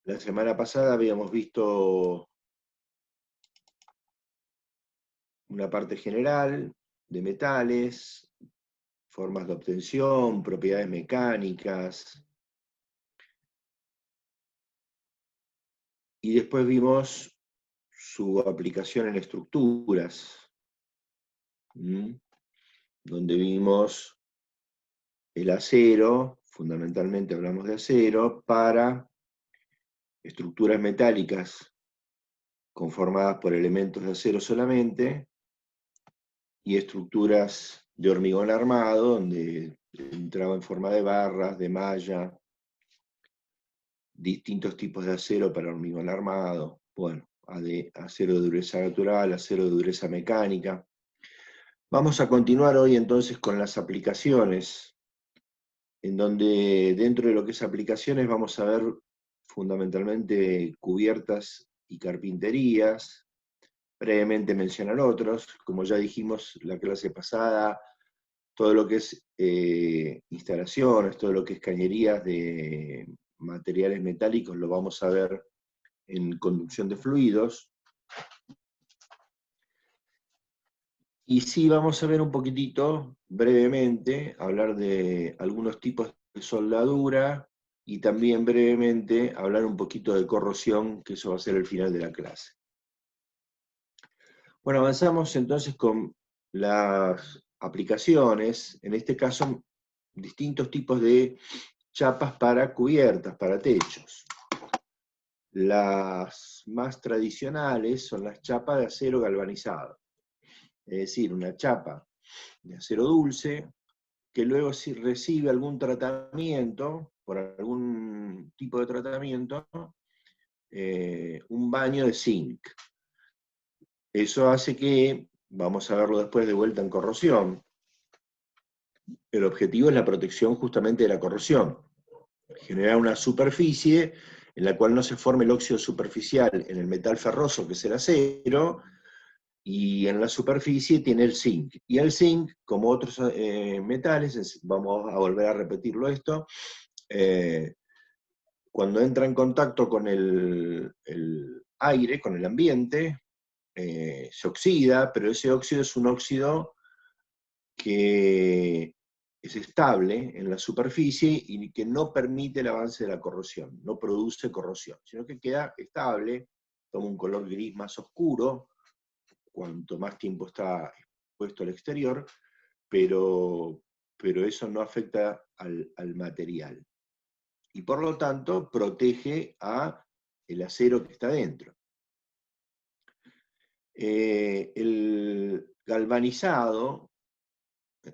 La semana pasada habíamos visto una parte general de metales, formas de obtención, propiedades mecánicas, y después vimos su aplicación en estructuras, donde vimos el acero, fundamentalmente hablamos de acero, para estructuras metálicas conformadas por elementos de acero solamente, y estructuras de hormigón armado, donde entraba en forma de barras, de malla, distintos tipos de acero para hormigón armado, bueno, acero de dureza natural, acero de dureza mecánica. Vamos a continuar hoy entonces con las aplicaciones, en donde dentro de lo que es aplicaciones vamos a ver fundamentalmente cubiertas y carpinterías, brevemente mencionar otros, como ya dijimos la clase pasada, todo lo que es instalaciones, todo lo que es cañerías de materiales metálicos, lo vamos a ver en conducción de fluidos. Y sí vamos a ver un poquitito, brevemente, hablar de algunos tipos de soldadura y también brevemente hablar un poquito de corrosión, que eso va a ser el final de la clase. Bueno, avanzamos entonces con las aplicaciones, en este caso distintos tipos de chapas para cubiertas, para techos. Las más tradicionales son las chapas de acero galvanizado, es decir, una chapa de acero dulce que luego si recibe algún tratamiento, por algún tipo de tratamiento, un baño de zinc. Eso hace que, vamos a verlo después de vuelta en corrosión, el objetivo es la protección justamente de la corrosión. Generar una superficie en la cual no se forme el óxido superficial en el metal ferroso, que es el acero, y en la superficie tiene el zinc. Y el zinc, como otros metales, vamos a volver a repetirlo esto, cuando entra en contacto con el aire, con el ambiente, se oxida, pero ese óxido es un óxido que es estable en la superficie y que no permite el avance de la corrosión, no produce corrosión, sino que queda estable, toma un color gris más oscuro, cuanto más tiempo está expuesto al exterior, pero eso no afecta al material. Y por lo tanto protege el acero que está dentro. El galvanizado,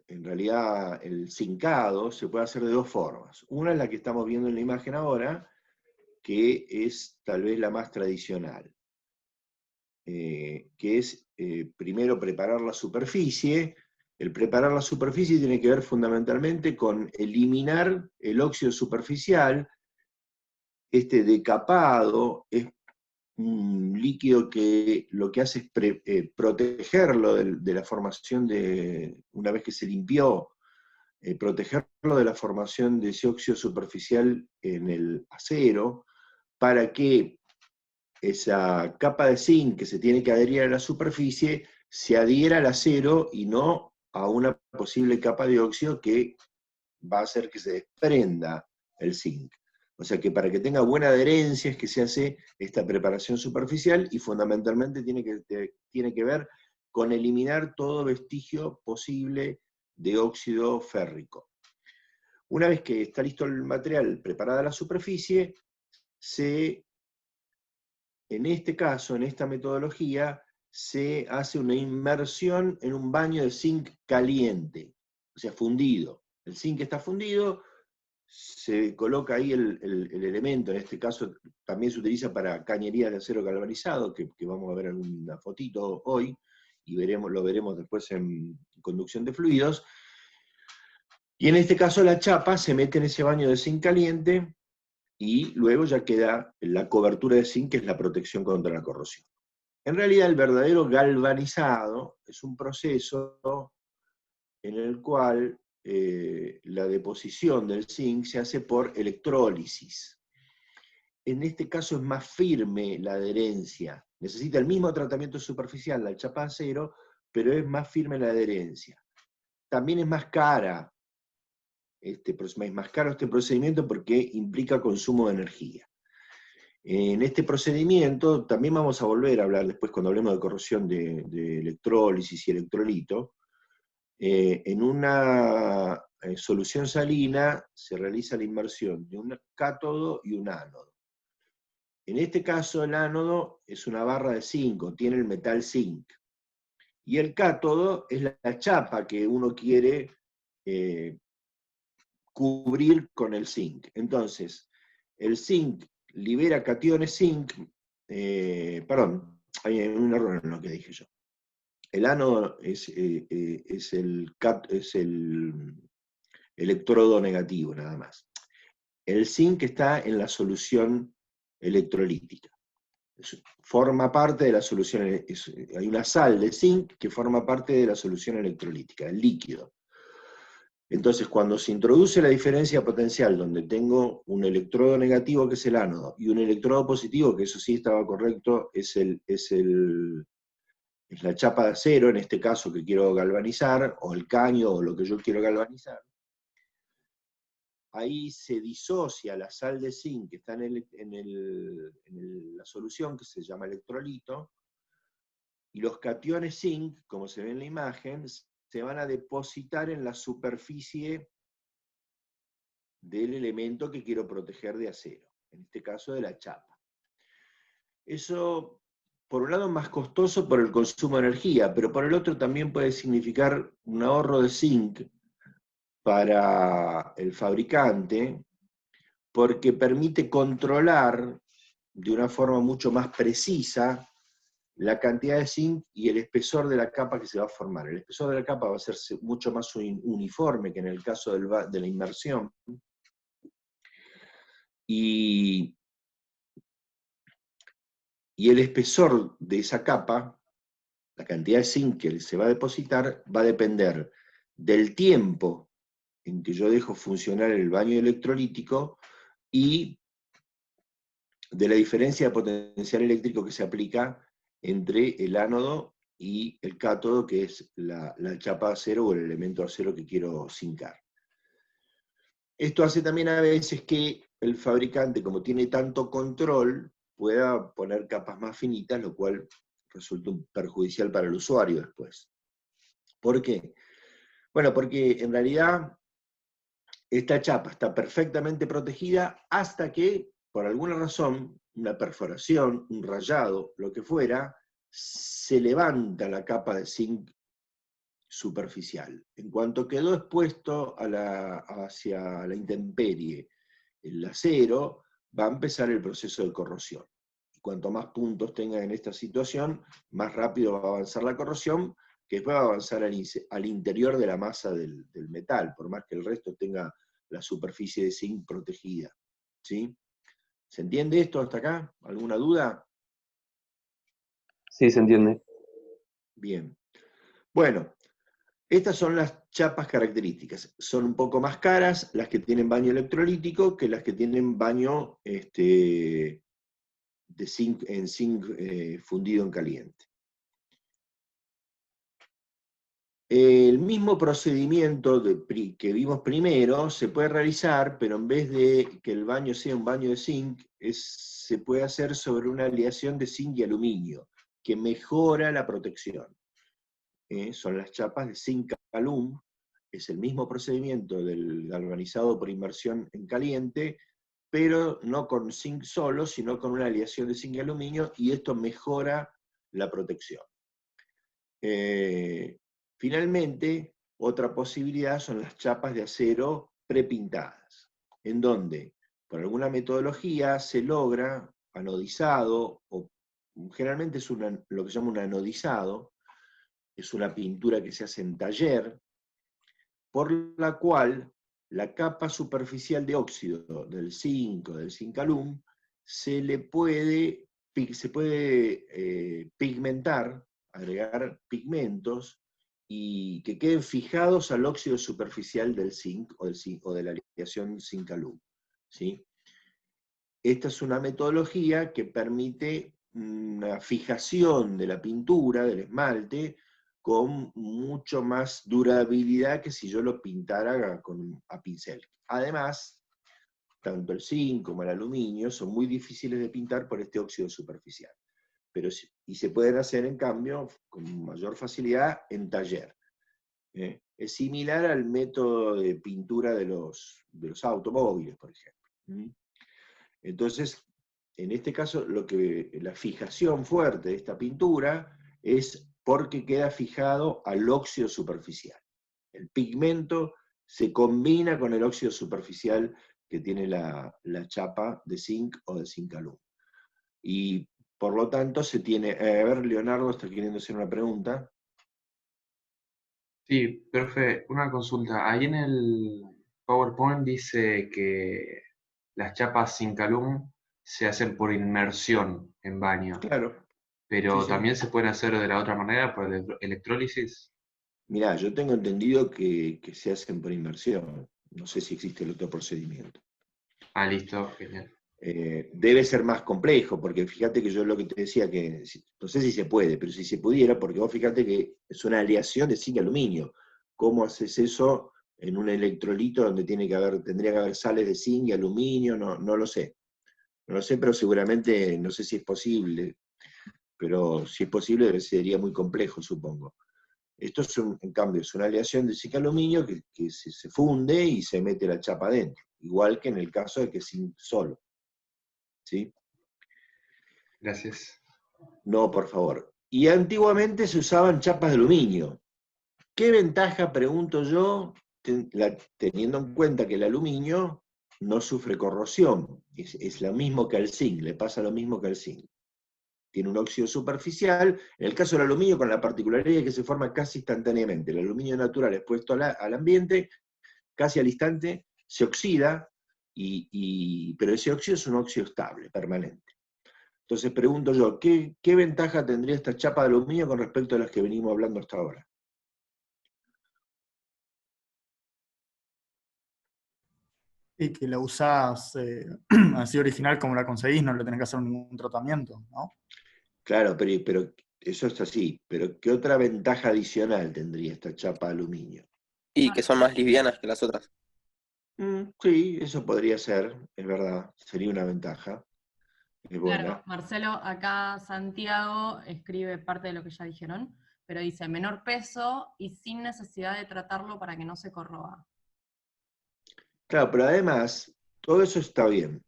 en realidad el zincado, se puede hacer de dos formas. Una es la que estamos viendo en la imagen ahora, que es tal vez la más tradicional, que es primero preparar la superficie. El preparar la superficie tiene que ver fundamentalmente con eliminar el óxido superficial. Este decapado es un líquido que lo que hace es protegerlo de la formación una vez que se limpió, protegerlo de la formación de ese óxido superficial en el acero, para que esa capa de zinc que se tiene que adherir a la superficie se adhiera al acero y no a una posible capa de óxido que va a hacer que se desprenda el zinc. O sea que para que tenga buena adherencia es que se hace esta preparación superficial, y fundamentalmente tiene que ver con eliminar todo vestigio posible de óxido férrico. Una vez que está listo el material, preparada la superficie, en este caso, en esta metodología, se hace una inmersión en un baño de zinc caliente, o sea, fundido. El zinc está fundido, se coloca ahí el elemento, en este caso también se utiliza para cañerías de acero galvanizado, que vamos a ver alguna fotito hoy, y lo veremos después en conducción de fluidos. Y en este caso la chapa se mete en ese baño de zinc caliente, y luego ya queda la cobertura de zinc, que es la protección contra la corrosión. En realidad el verdadero galvanizado es un proceso en el cual la deposición del zinc se hace por electrólisis. en este caso es más firme la adherencia. Necesita el mismo tratamiento superficial, la chapa de acero, pero es más firme la adherencia. También es más cara, es más caro este procedimiento porque implica consumo de energía. En este procedimiento, también vamos a volver a hablar después cuando hablemos de corrosión de electrólisis y electrolito, en una solución salina se realiza la inmersión de un cátodo y un ánodo. En este caso el ánodo es una barra de zinc, tiene el metal zinc, y el cátodo es la chapa que uno quiere cubrir con el zinc. Entonces, el zinc libera cationes zinc, perdón, hay un error en lo que dije yo. El ánodo es el electrodo negativo, nada más. El zinc está en la solución electrolítica. Forma parte de la solución, hay una sal de zinc que forma parte de la solución electrolítica, el líquido. Entonces, cuando se introduce la diferencia potencial, donde tengo un electrodo negativo, que es el ánodo, y un electrodo positivo, que eso sí estaba correcto, es la chapa de acero, en este caso que quiero galvanizar, o el caño, o lo que yo quiero galvanizar, ahí se disocia la sal de zinc que está en la solución, que se llama electrolito, y los cationes zinc, como se ve en la imagen, se van a depositar en la superficie del elemento que quiero proteger de acero, en este caso de la chapa. Eso, por un lado, es más costoso por el consumo de energía, pero por el otro también puede significar un ahorro de zinc para el fabricante, porque permite controlar de una forma mucho más precisa la cantidad de zinc y el espesor de la capa que se va a formar. El espesor de la capa va a ser mucho más uniforme que en el caso de la inmersión. Y el espesor de esa capa, la cantidad de zinc que se va a depositar, va a depender del tiempo en que yo dejo funcionar el baño electrolítico y de la diferencia de potencial eléctrico que se aplica entre el ánodo y el cátodo, que es la chapa de acero o el elemento de acero que quiero zincar. Esto hace también a veces que el fabricante, como tiene tanto control, pueda poner capas más finitas, lo cual resulta perjudicial para el usuario después. ¿Por qué? Bueno, porque en realidad esta chapa está perfectamente protegida hasta que, por alguna razón, una perforación, un rayado, lo que fuera, se levanta la capa de zinc superficial. En cuanto quedó expuesto hacia la intemperie el acero, va a empezar el proceso de corrosión. Y cuanto más puntos tenga en esta situación, más rápido va a avanzar la corrosión, que después va a avanzar al interior de la masa del metal, por más que el resto tenga la superficie de zinc protegida. ¿Sí? ¿Se entiende esto hasta acá? ¿Alguna duda? Sí, se entiende. Bien. Bueno, estas son las chapas características. Son un poco más caras las que tienen baño electrolítico que las que tienen baño de zinc, en zinc fundido en caliente. El mismo procedimiento que vimos primero se puede realizar, pero en vez de que el baño sea un baño de zinc, se puede hacer sobre una aleación de zinc y aluminio, que mejora la protección. Son las chapas de zinc alum, es el mismo procedimiento del galvanizado por inmersión en caliente, pero no con zinc solo, sino con una aleación de zinc y aluminio, y esto mejora la protección. Finalmente, otra posibilidad son las chapas de acero prepintadas, en donde, por alguna metodología, se logra anodizado, o generalmente es lo que se llama un anodizado, es una pintura que se hace en taller, por la cual la capa superficial de óxido del zinc o del zinc alum se puede pigmentar, agregar pigmentos y que queden fijados al óxido superficial del zinc o de la aleación zinc alum. ¿Sí? esta es una metodología que permite una fijación de la pintura, del esmalte, con mucho más durabilidad que si yo lo pintara a pincel. Además, tanto el zinc como el aluminio son muy difíciles de pintar por este óxido superficial. Y se pueden hacer, en cambio, con mayor facilidad en taller. Es similar al método de pintura de los automóviles, por ejemplo. Entonces, en este caso, la fijación fuerte de esta pintura es porque queda fijado al óxido superficial. El pigmento se combina con el óxido superficial que tiene la chapa de zinc o de zinc alum. Y por lo tanto se tiene... a ver, Leonardo está queriendo hacer una pregunta. Sí, profe, una consulta. Ahí en el PowerPoint dice que las chapas zinc alum se hacen por inmersión en baño, Claro, sí, pero sí. también se pueden hacer de la otra manera, por electrólisis. Mirá, yo tengo entendido que se hacen por inmersión. No sé si existe el otro procedimiento. Ah, listo, genial. Debe ser más complejo, porque fíjate que yo lo que te decía, que no sé si se puede, pero si se pudiera, porque vos fíjate que es una aleación de zinc y aluminio. ¿Cómo haces eso en un electrolito donde tendría que haber sales de zinc y aluminio? No lo sé. No lo sé, pero seguramente, no sé si es posible, pero si es posible sería muy complejo, supongo. Esto es en cambio, es una aleación de zinc y aluminio que se funde y se mete la chapa adentro, igual que en el caso de que zinc solo. ¿Sí? Gracias. No, por favor. Y antiguamente se usaban chapas de aluminio. ¿Qué ventaja, pregunto yo, teniendo en cuenta que el aluminio no sufre corrosión? Es lo mismo que al zinc, le pasa lo mismo que al zinc. Tiene un óxido superficial, en el caso del aluminio con la particularidad que se forma casi instantáneamente. El aluminio natural expuesto al ambiente, casi al instante, se oxida, pero ese óxido es un óxido estable, permanente. Entonces pregunto yo, ¿qué ventaja tendría esta chapa de aluminio con respecto a las que venimos hablando hasta ahora? Y que la usás así original como la conseguís, no le tenés que hacer ningún tratamiento, ¿no? Claro, pero eso es así, pero ¿qué otra ventaja adicional tendría esta chapa de aluminio? Y que son más livianas que las otras. Sí, eso podría ser, es verdad, sería una ventaja, es Claro, buena. Marcelo, acá Santiago escribe parte de lo que ya dijeron, pero dice menor peso y sin necesidad de tratarlo para que no se corroa. Claro, pero además, todo eso está bien,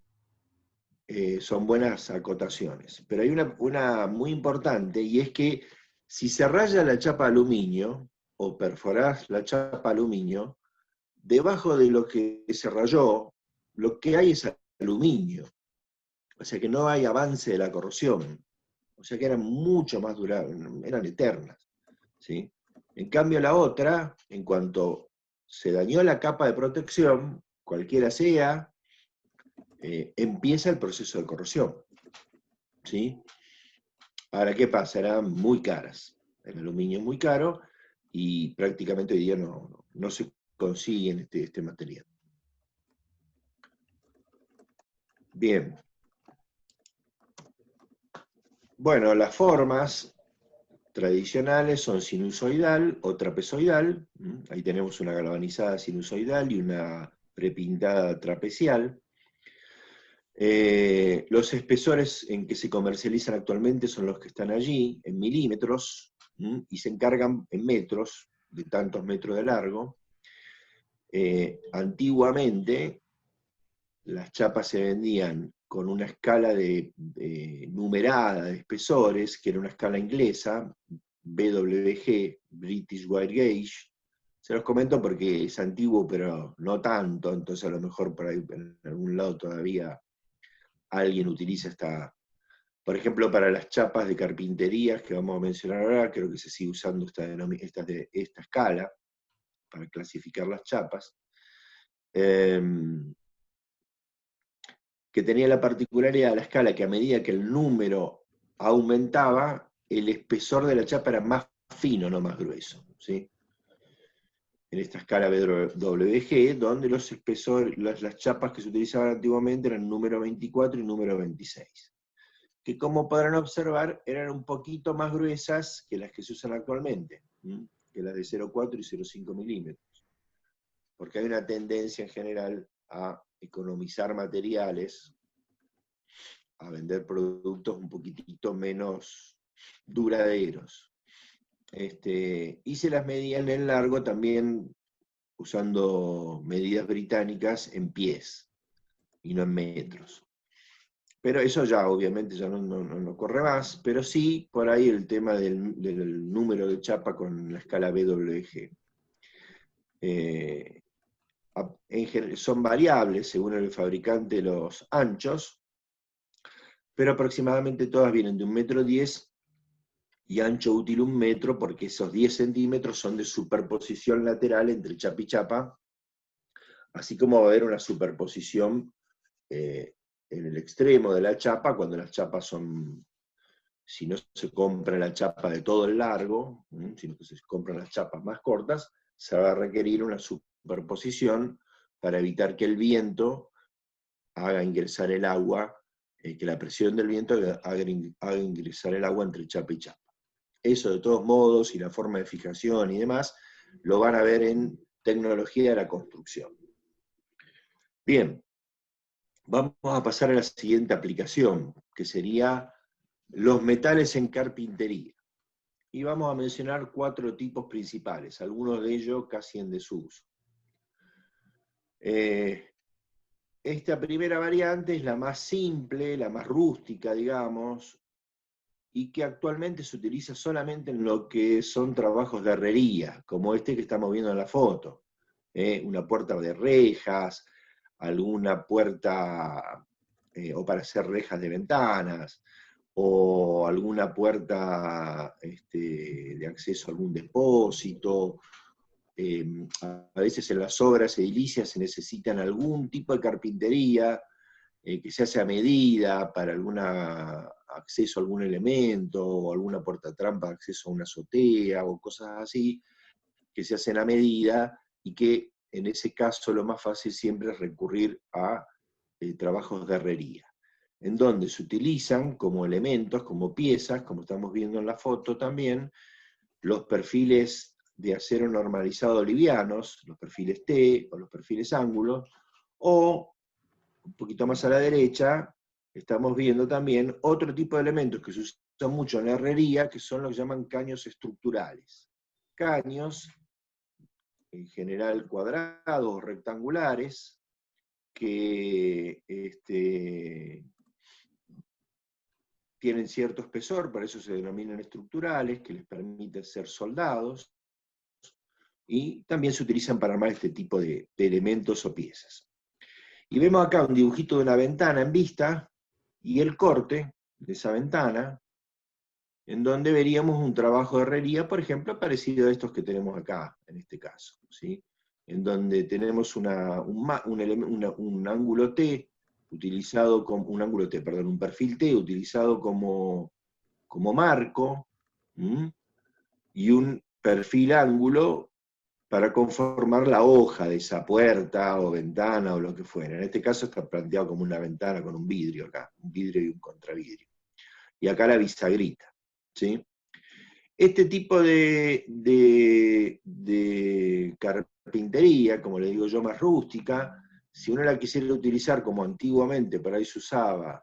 son buenas acotaciones, pero hay una muy importante y es que si se raya la chapa de aluminio o perforás la chapa de aluminio, debajo de lo que se rayó, lo que hay es aluminio. O sea que no hay avance de la corrosión. O sea que eran mucho más durables, eran eternas. ¿Sí? En cambio la otra, en cuanto se dañó la capa de protección, cualquiera sea, empieza el proceso de corrosión. ¿Sí? Ahora, ¿qué pasa? Eran muy caras. El aluminio es muy caro y prácticamente hoy día no se consigue en este material. Bien. Bueno, las formas tradicionales son sinusoidal o trapezoidal. Ahí tenemos una galvanizada sinusoidal y una prepintada trapecial. Los espesores en que se comercializan actualmente son los que están allí, en milímetros, y se encargan en metros, de tantos metros de largo. Antiguamente, las chapas se vendían con una escala numerada de espesores, que era una escala inglesa, BWG, British Wire Gauge. Se los comento porque es antiguo, pero no tanto, entonces a lo mejor por ahí en algún lado todavía alguien utiliza esta. Por ejemplo, para las chapas de carpinterías que vamos a mencionar ahora, creo que se sigue usando esta escala para clasificar las chapas. Que tenía la particularidad de la escala que a medida que el número aumentaba, el espesor de la chapa era más fino, no más grueso. ¿Sí? en esta escala BWG, donde los espesores, las chapas que se utilizaban antiguamente eran número 24 y número 26, que como podrán observar eran un poquito más gruesas que las que se usan actualmente, que las de 0,4 y 0,5 milímetros, porque hay una tendencia en general a economizar materiales, a vender productos un poquitito menos duraderos. Hice las medidas en el largo también usando medidas británicas en pies y no en metros. Pero eso ya obviamente ya no corre más, pero sí por ahí el tema del número de chapa con la escala BWG. Son variables según el fabricante los anchos, pero aproximadamente todas vienen de 1,10 m y ancho útil 1 metro, porque esos 10 centímetros son de superposición lateral entre chapa y chapa, así como va a haber una superposición en el extremo de la chapa, cuando las chapas son, si no se compra la chapa de todo el largo, sino que se compran las chapas más cortas, se va a requerir una superposición para evitar que el viento haga ingresar el agua, que la presión del viento haga ingresar el agua entre chapa y chapa. Eso de todos modos, y la forma de fijación y demás, lo van a ver en tecnología de la construcción. Bien, vamos a pasar a la siguiente aplicación, que sería los metales en carpintería. Y vamos a mencionar 4 tipos principales, algunos de ellos casi en desuso. Esta primera variante es la más simple, la más rústica, digamos, y que actualmente se utiliza solamente en lo que son trabajos de herrería, como este que estamos viendo en la foto. Una puerta de rejas, alguna puerta, o para hacer rejas de ventanas, o alguna puerta de acceso a algún depósito. A veces en las obras edilicias se necesitan algún tipo de carpintería, que se hace a medida para acceso a algún elemento, o alguna portatrampa de acceso a una azotea, o cosas así, que se hacen a medida, y que en ese caso lo más fácil siempre es recurrir a trabajos de herrería, en donde se utilizan como elementos, como piezas, como estamos viendo en la foto también, los perfiles de acero normalizado livianos, los perfiles T o los perfiles ángulos, o un poquito más a la derecha, estamos viendo también otro tipo de elementos que se usan mucho en la herrería, que son los que llaman caños estructurales. Caños, en general cuadrados o rectangulares, que tienen cierto espesor, por eso se denominan estructurales, que les permite ser soldados, y también se utilizan para armar este tipo de elementos o piezas. Y vemos acá un dibujito de una ventana en vista, y el corte de esa ventana, en donde veríamos un trabajo de herrería, por ejemplo, parecido a estos que tenemos acá, en este caso, ¿sí? En donde tenemos un ángulo T, utilizado como, un perfil T, utilizado como marco, y un perfil ángulo para conformar la hoja de esa puerta o ventana o lo que fuera. En este caso está planteado como una ventana con un vidrio acá, un vidrio y un contravidrio. Y acá la bisagrita, ¿sí? Este tipo de carpintería, como le digo yo, más rústica, si uno la quisiera utilizar como antiguamente por ahí se usaba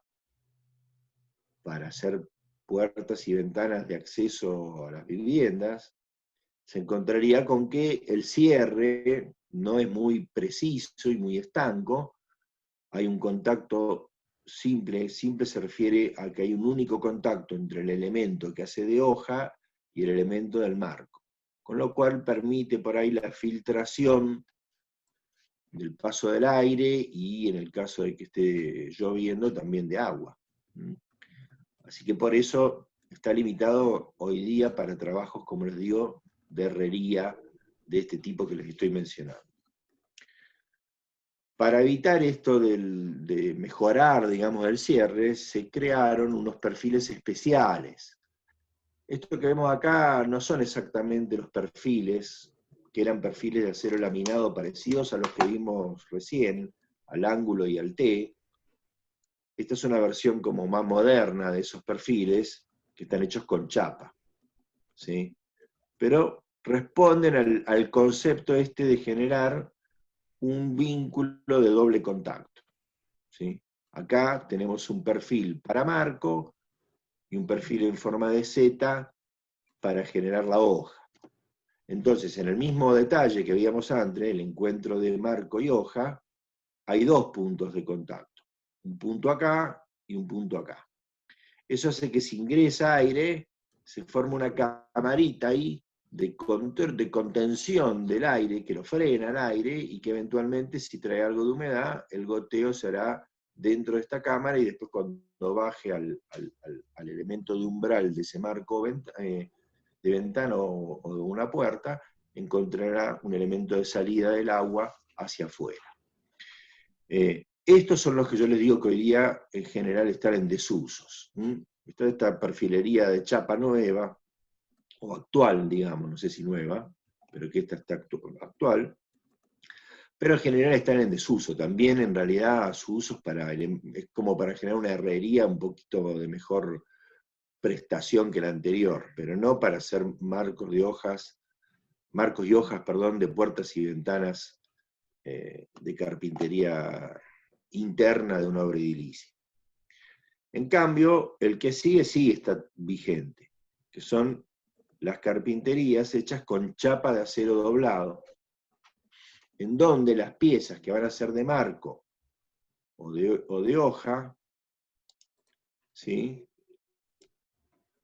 para hacer puertas y ventanas de acceso a las viviendas, se encontraría con que el cierre no es muy preciso y muy estanco. Hay un contacto simple se refiere a que hay un único contacto entre el elemento que hace de hoja y el elemento del marco, con lo cual permite por ahí la filtración del paso del aire y en el caso de que esté lloviendo también de agua. Así que por eso está limitado hoy día para trabajos, como les digo, de herrería de este tipo que les estoy mencionando. Para evitar esto de mejorar, digamos, el cierre, se crearon unos perfiles especiales. Esto que vemos acá no son exactamente los perfiles que eran perfiles de acero laminado parecidos a los que vimos recién, al ángulo y al T. Esta es una versión como más moderna de esos perfiles, que están hechos con chapa, ¿sí? Pero responden al concepto este de generar un vínculo de doble contacto, ¿sí? Acá tenemos un perfil para marco y un perfil en forma de Z para generar la hoja. Entonces, en el mismo detalle que veíamos antes, el encuentro de marco y hoja, hay dos puntos de contacto. Un punto acá y un punto acá. Eso hace que si ingresa aire, se forma una camarita ahí de contención del aire, que lo frena el aire, y que eventualmente, si trae algo de humedad, el goteo será dentro de esta cámara, y después cuando baje al elemento de umbral de ese marco de ventana o de una puerta, encontrará un elemento de salida del agua hacia afuera. Estos son los que yo les digo que hoy día en general están en desusos. Esta perfilería de chapa nueva, o actual, digamos, no sé si nueva, pero que esta está actual, pero en general están en desuso. También en realidad su uso es como para generar una herrería un poquito de mejor prestación que la anterior, pero no para hacer marcos y hojas, de puertas y ventanas de carpintería interna de una obra edilicia. En cambio, el que sigue sí está vigente, que son las carpinterías hechas con chapa de acero doblado, en donde las piezas que van a ser de marco o de hoja, ¿sí?,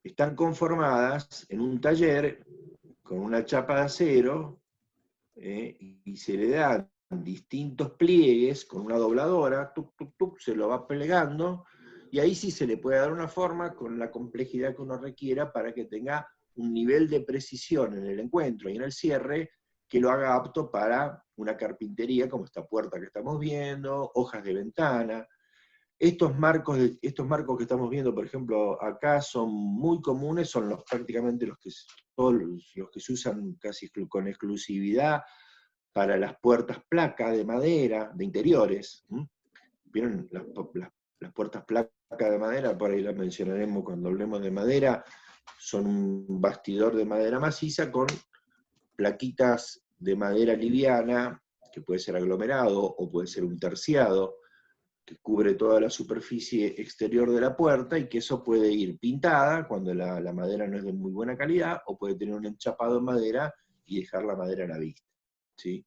están conformadas en un taller con una chapa de acero, y se le dan distintos pliegues con una dobladora, se lo va plegando, y ahí sí se le puede dar una forma con la complejidad que uno requiera para que tenga un nivel de precisión en el encuentro y en el cierre que lo haga apto para una carpintería como esta puerta que estamos viendo, hojas de ventana. Estos marcos que estamos viendo, por ejemplo, acá son muy comunes, son prácticamente todos los que se usan casi con exclusividad para las puertas placa de madera, de interiores. ¿Vieron las puertas placa de madera? Por ahí las mencionaremos cuando hablemos de madera. Son un bastidor de madera maciza con plaquitas de madera liviana, que puede ser aglomerado o puede ser un terciado, que cubre toda la superficie exterior de la puerta, y que eso puede ir pintada cuando la madera no es de muy buena calidad, o puede tener un enchapado en madera y dejar la madera a la vista, ¿sí?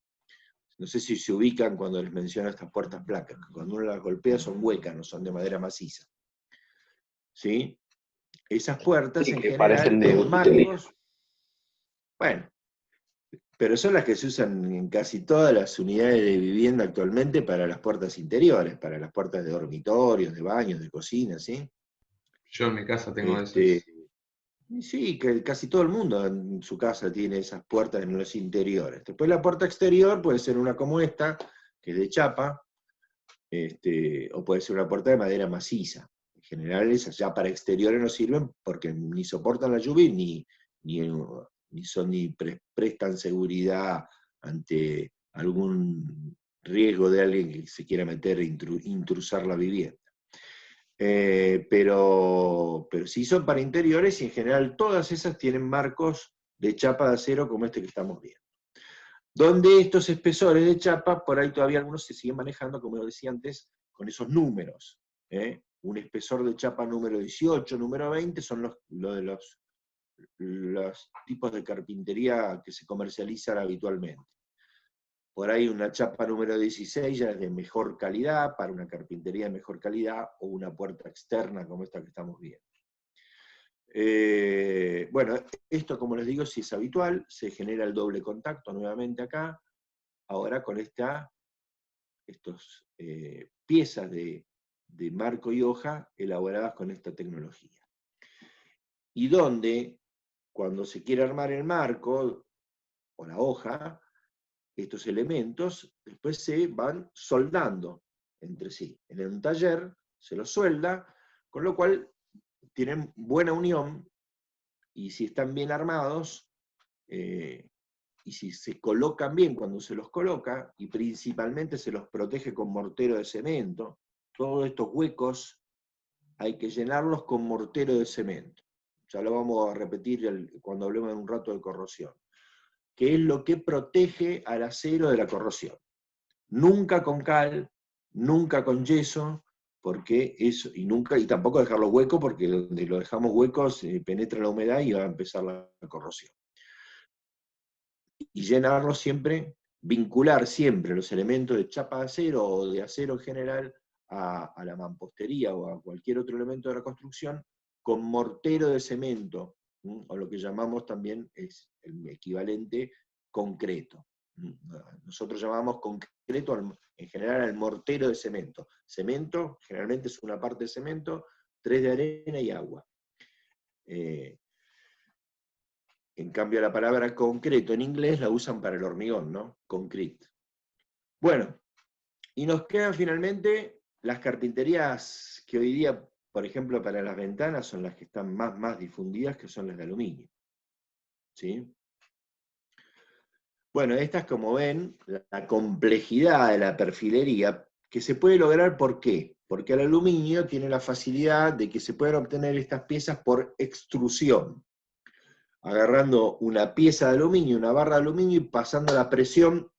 No sé si se ubican cuando les menciono estas puertas placas, que cuando uno las golpea son huecas, no son de madera maciza, ¿sí? Esas puertas Sí, en que general parecen de tienen utilidad. marcos, bueno, pero son las que se usan en casi todas las unidades de vivienda actualmente para las puertas interiores, para las puertas de dormitorios, de baños, de cocinas, ¿sí? Yo en mi casa tengo Este, esas. sí, que casi todo el mundo en su casa tiene esas puertas en los interiores. Después la puerta exterior puede ser una como esta, que es de chapa, o puede ser una puerta de madera maciza. En general esas ya para exteriores no sirven porque ni soportan la lluvia ni prestan seguridad ante algún riesgo de alguien que se quiera meter e intrusar la vivienda. Pero sí son para interiores, y en general todas esas tienen marcos de chapa de acero como este que estamos viendo. Donde estos espesores de chapa, por ahí todavía algunos se siguen manejando, como decía antes, con esos números. Un espesor de chapa número 18, número 20, son los tipos de carpintería que se comercializan habitualmente. Por ahí una chapa número 16 ya es de mejor calidad, para una carpintería de mejor calidad, o una puerta externa como esta que estamos viendo. Bueno, esto, como les digo, sí es habitual, se genera el doble contacto nuevamente acá, ahora con estas piezas de marco y hoja elaboradas con esta tecnología. Y donde, cuando se quiere armar el marco o la hoja, estos elementos después se van soldando entre sí. En un taller se los suelda, con lo cual tienen buena unión, y si están bien armados, y si se colocan bien cuando se los coloca, y principalmente se los protege con mortero de cemento, todos estos huecos hay que llenarlos con mortero de cemento. Ya lo vamos a repetir cuando hablemos en un rato de corrosión, que es lo que protege al acero de la corrosión. Nunca con cal, nunca con yeso, porque eso, y tampoco dejarlo hueco, porque donde lo dejamos huecos penetra la humedad y va a empezar la corrosión. Y llenarlo siempre, vincular siempre los elementos de chapa de acero o de acero en general a la mampostería o a cualquier otro elemento de la construcción con mortero de cemento, o lo que llamamos también es el equivalente concreto. Nosotros llamamos concreto en general al mortero de cemento. Cemento generalmente es una parte de cemento, 3 de arena y agua. En cambio la palabra concreto en inglés la usan para el hormigón, ¿no? Concrete. Bueno, y nos quedan finalmente las carpinterías que hoy día, por ejemplo, para las ventanas son las que están más difundidas, que son las de aluminio. ¿Sí? Bueno, estas, como ven, la complejidad de la perfilería, que se puede lograr, ¿por qué? Porque el aluminio tiene la facilidad de que se pueden obtener estas piezas por extrusión, agarrando una pieza de aluminio, una barra de aluminio, y pasando la presión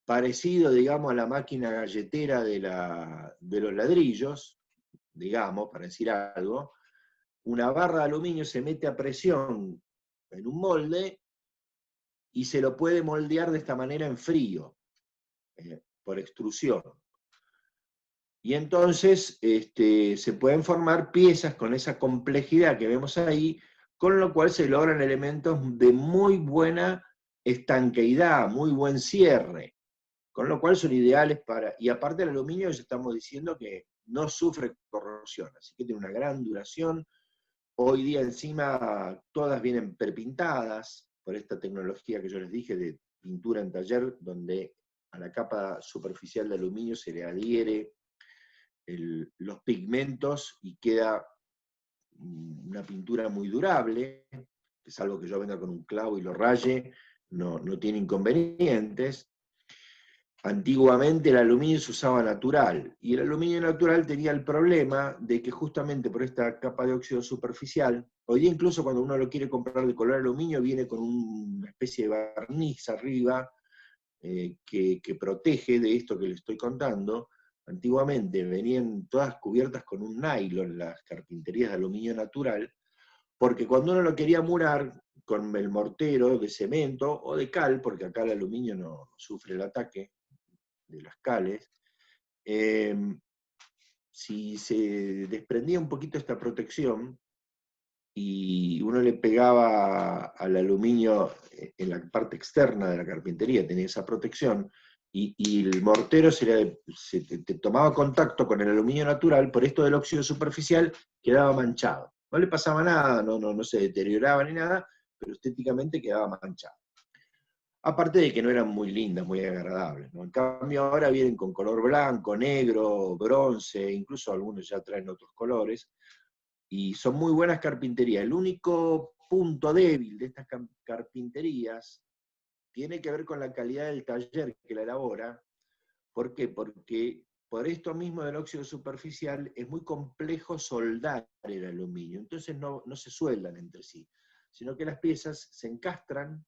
parecido, digamos, a la máquina galletera de los ladrillos, digamos, para decir algo. Una barra de aluminio se mete a presión en un molde, y se lo puede moldear de esta manera en frío, por extrusión. Y entonces se pueden formar piezas con esa complejidad que vemos ahí, con lo cual se logran elementos de muy buena estanqueidad, muy buen cierre, con lo cual son ideales para... Y aparte el aluminio ya estamos diciendo que no sufre corrosión, así que tiene una gran duración. Hoy día encima todas vienen prepintadas, por esta tecnología que yo les dije de pintura en taller, donde a la capa superficial de aluminio se le adhiere los pigmentos y queda una pintura muy durable, que es algo que yo venga con un clavo y lo raye, no tiene inconvenientes. Antiguamente el aluminio se usaba natural, y el aluminio natural tenía el problema de que justamente por esta capa de óxido superficial, hoy día incluso cuando uno lo quiere comprar de color aluminio, viene con una especie de barniz arriba que protege de esto que les estoy contando. Antiguamente venían todas cubiertas con un nylon las carpinterías de aluminio natural, porque cuando uno lo quería murar con el mortero de cemento o de cal, porque acá el aluminio no sufre el ataque de las cales, si se desprendía un poquito esta protección y uno le pegaba al aluminio en la parte externa de la carpintería, tenía esa protección, y el mortero te tomaba contacto con el aluminio natural, por esto del óxido superficial quedaba manchado. No le pasaba nada, no se deterioraba ni nada, pero estéticamente quedaba manchado. Aparte de que no eran muy lindas, muy agradables, ¿no? En cambio ahora vienen con color blanco, negro, bronce, incluso algunos ya traen otros colores, y son muy buenas carpinterías. El único punto débil de estas carpinterías tiene que ver con la calidad del taller que la elabora. ¿Por qué? Porque por esto mismo del óxido superficial es muy complejo soldar el aluminio, entonces no se sueldan entre sí, sino que las piezas se encastran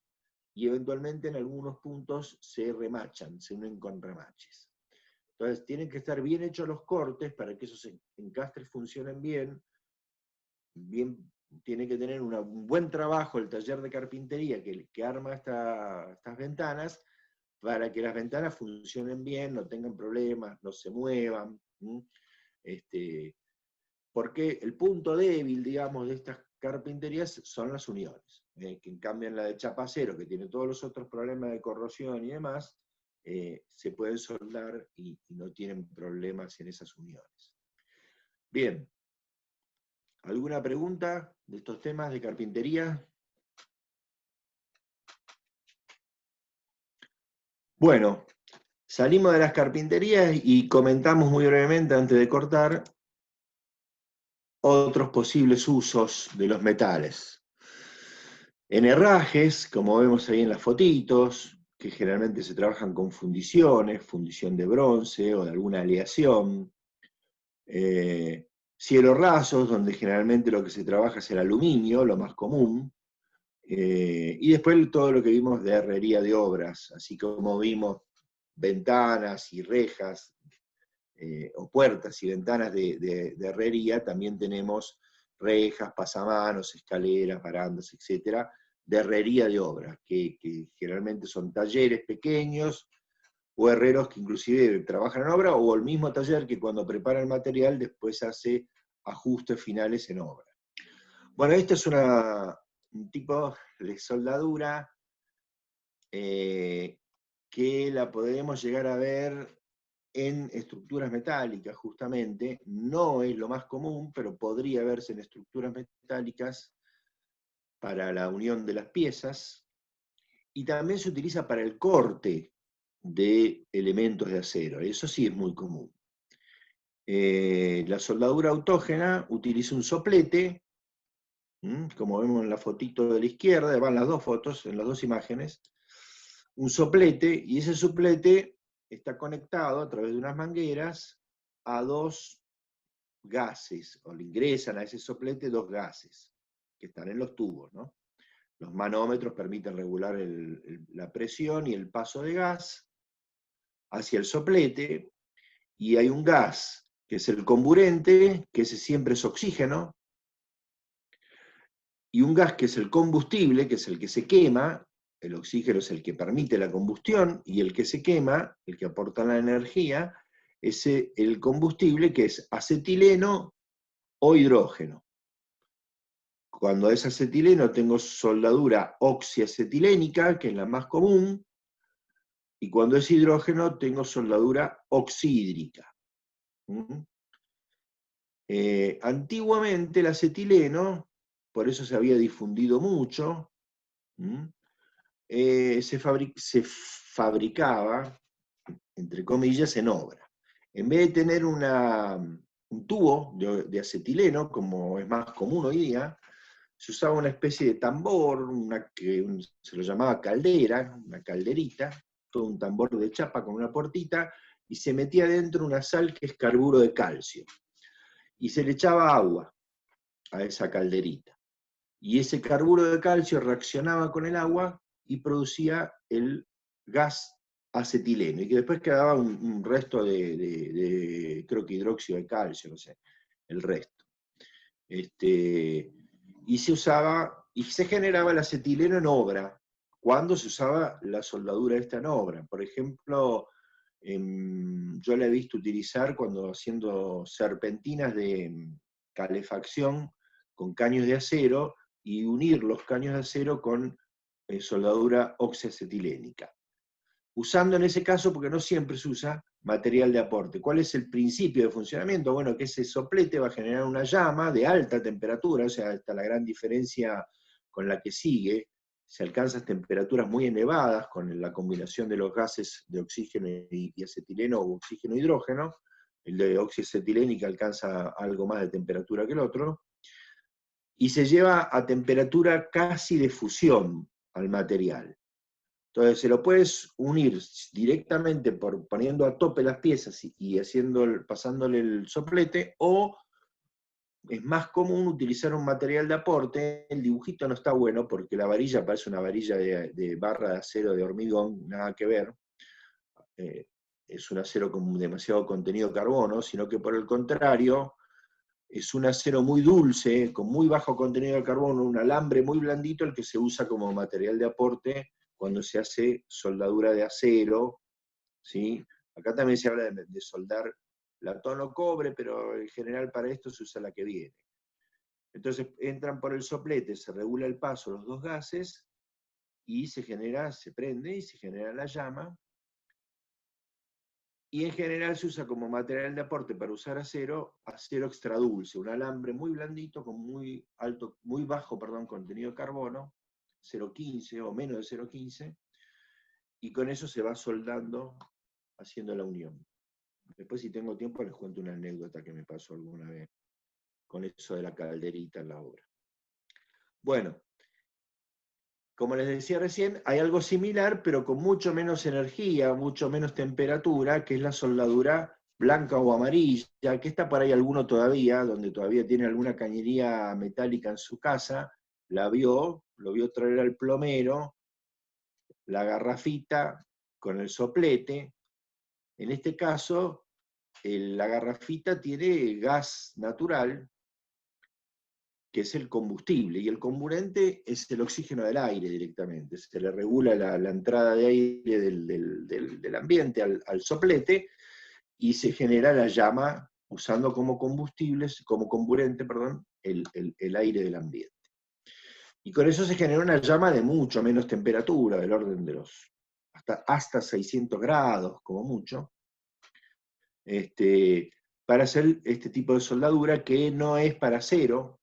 y eventualmente en algunos puntos se remachan, se unen con remaches. Entonces tienen que estar bien hechos los cortes para que esos encastres funcionen bien, tiene que tener un buen trabajo el taller de carpintería que arma estas ventanas, para que las ventanas funcionen bien, no tengan problemas, no se muevan. Porque el punto débil, digamos, de estas carpinterías son las uniones, que en cambio en la de chapacero, que tiene todos los otros problemas de corrosión y demás, se pueden soldar y no tienen problemas en esas uniones. Bien, ¿alguna pregunta de estos temas de carpintería? Bueno, salimos de las carpinterías y comentamos muy brevemente, antes de cortar, otros posibles usos de los metales. En herrajes, como vemos ahí en las fotitos, que generalmente se trabajan con fundiciones, fundición de bronce o de alguna aleación. Cielos rasos, donde generalmente lo que se trabaja es el aluminio, lo más común. Y después todo lo que vimos de herrería de obras, así como vimos ventanas y rejas, o puertas y ventanas de herrería, también tenemos rejas, pasamanos, escaleras, barandas, etcétera, de herrería de obras, que generalmente son talleres pequeños, o herreros que inclusive trabajan en obra, o el mismo taller que cuando prepara el material después hace ajustes finales en obra. Bueno, este es un tipo de soldadura que la podemos llegar a ver en estructuras metálicas, justamente. No es lo más común, pero podría verse en estructuras metálicas para la unión de las piezas, y también se utiliza para el corte de elementos de acero. Eso sí es muy común. La soldadura autógena utiliza un soplete, como vemos en la fotito de la izquierda, van las dos fotos, en las dos imágenes, un soplete, y ese soplete está conectado a través de unas mangueras a dos gases, o le ingresan a ese soplete dos gases que están en los tubos, ¿no? Los manómetros permiten regular la presión y el paso de gas hacia el soplete, y hay un gas que es el comburente, que ese siempre es oxígeno, y un gas que es el combustible, que es el que se quema. El oxígeno es el que permite la combustión, y el que se quema, el que aporta la energía, es el combustible, que es acetileno o hidrógeno. Cuando es acetileno tengo soldadura oxiacetilénica, que es la más común, y cuando es hidrógeno tengo soldadura oxídrica. Antiguamente el acetileno, por eso se había difundido mucho, se fabricaba, entre comillas, en obra. En vez de tener un tubo de acetileno, como es más común hoy día, se usaba una especie de tambor, se lo llamaba caldera, una calderita, todo un tambor de chapa con una puertita, y se metía dentro una sal que es carburo de calcio. Y se le echaba agua a esa calderita. Y ese carburo de calcio reaccionaba con el agua y producía el gas acetileno, y que después quedaba un resto creo que hidróxido de calcio, no sé, el resto. Y se usaba, y se generaba el acetileno en obra, cuando se usaba la soldadura esta en obra. Por ejemplo, yo la he visto utilizar cuando haciendo serpentinas de calefacción con caños de acero, y unir los caños de acero con soldadura oxiacetilénica. Usando en ese caso, porque no siempre se usa material de aporte. ¿Cuál es el principio de funcionamiento? Bueno, que ese soplete va a generar una llama de alta temperatura, o sea, está la gran diferencia con la que sigue. Se alcanzan temperaturas muy elevadas con la combinación de los gases de oxígeno y acetileno, o oxígeno-hidrógeno. El de oxiacetilénica alcanza algo más de temperatura que el otro, y se lleva a temperatura casi de fusión al material. Entonces se lo puedes unir directamente poniendo a tope las piezas y pasándole el soplete, o es más común utilizar un material de aporte. El dibujito no está bueno porque la varilla parece una varilla de barra de acero de hormigón, nada que ver. Es un acero con demasiado contenido de carbono, sino que por el contrario, es un acero muy dulce, con muy bajo contenido de carbono, un alambre muy blandito, el que se usa como material de aporte cuando se hace soldadura de acero, ¿sí? Acá también se habla de soldar latón o cobre, pero en general para esto se usa la que viene. Entonces entran por el soplete, se regula el paso de los dos gases, y se prende y se genera la llama. Y en general se usa como material de aporte para usar acero extra dulce, un alambre muy blandito con muy bajo contenido de carbono, 0,15 o menos de 0,15, y con eso se va soldando, haciendo la unión. Después, si tengo tiempo, les cuento una anécdota que me pasó alguna vez con eso de la calderita en la obra. Bueno, como les decía recién, hay algo similar, pero con mucho menos energía, mucho menos temperatura, que es la soldadura blanca o amarilla, que está por ahí alguno todavía, donde todavía tiene alguna cañería metálica en su casa, lo vio traer al plomero, la garrafita con el soplete. En este caso, la garrafita tiene gas natural, que es el combustible, y el comburente es el oxígeno del aire directamente. Se le regula la entrada de aire del ambiente al soplete, y se genera la llama usando como combustibles, como comburente, perdón, el aire del ambiente. Y con eso se genera una llama de mucho menos temperatura, del orden de los hasta 600 grados, como mucho, para hacer este tipo de soldadura, que no es para acero,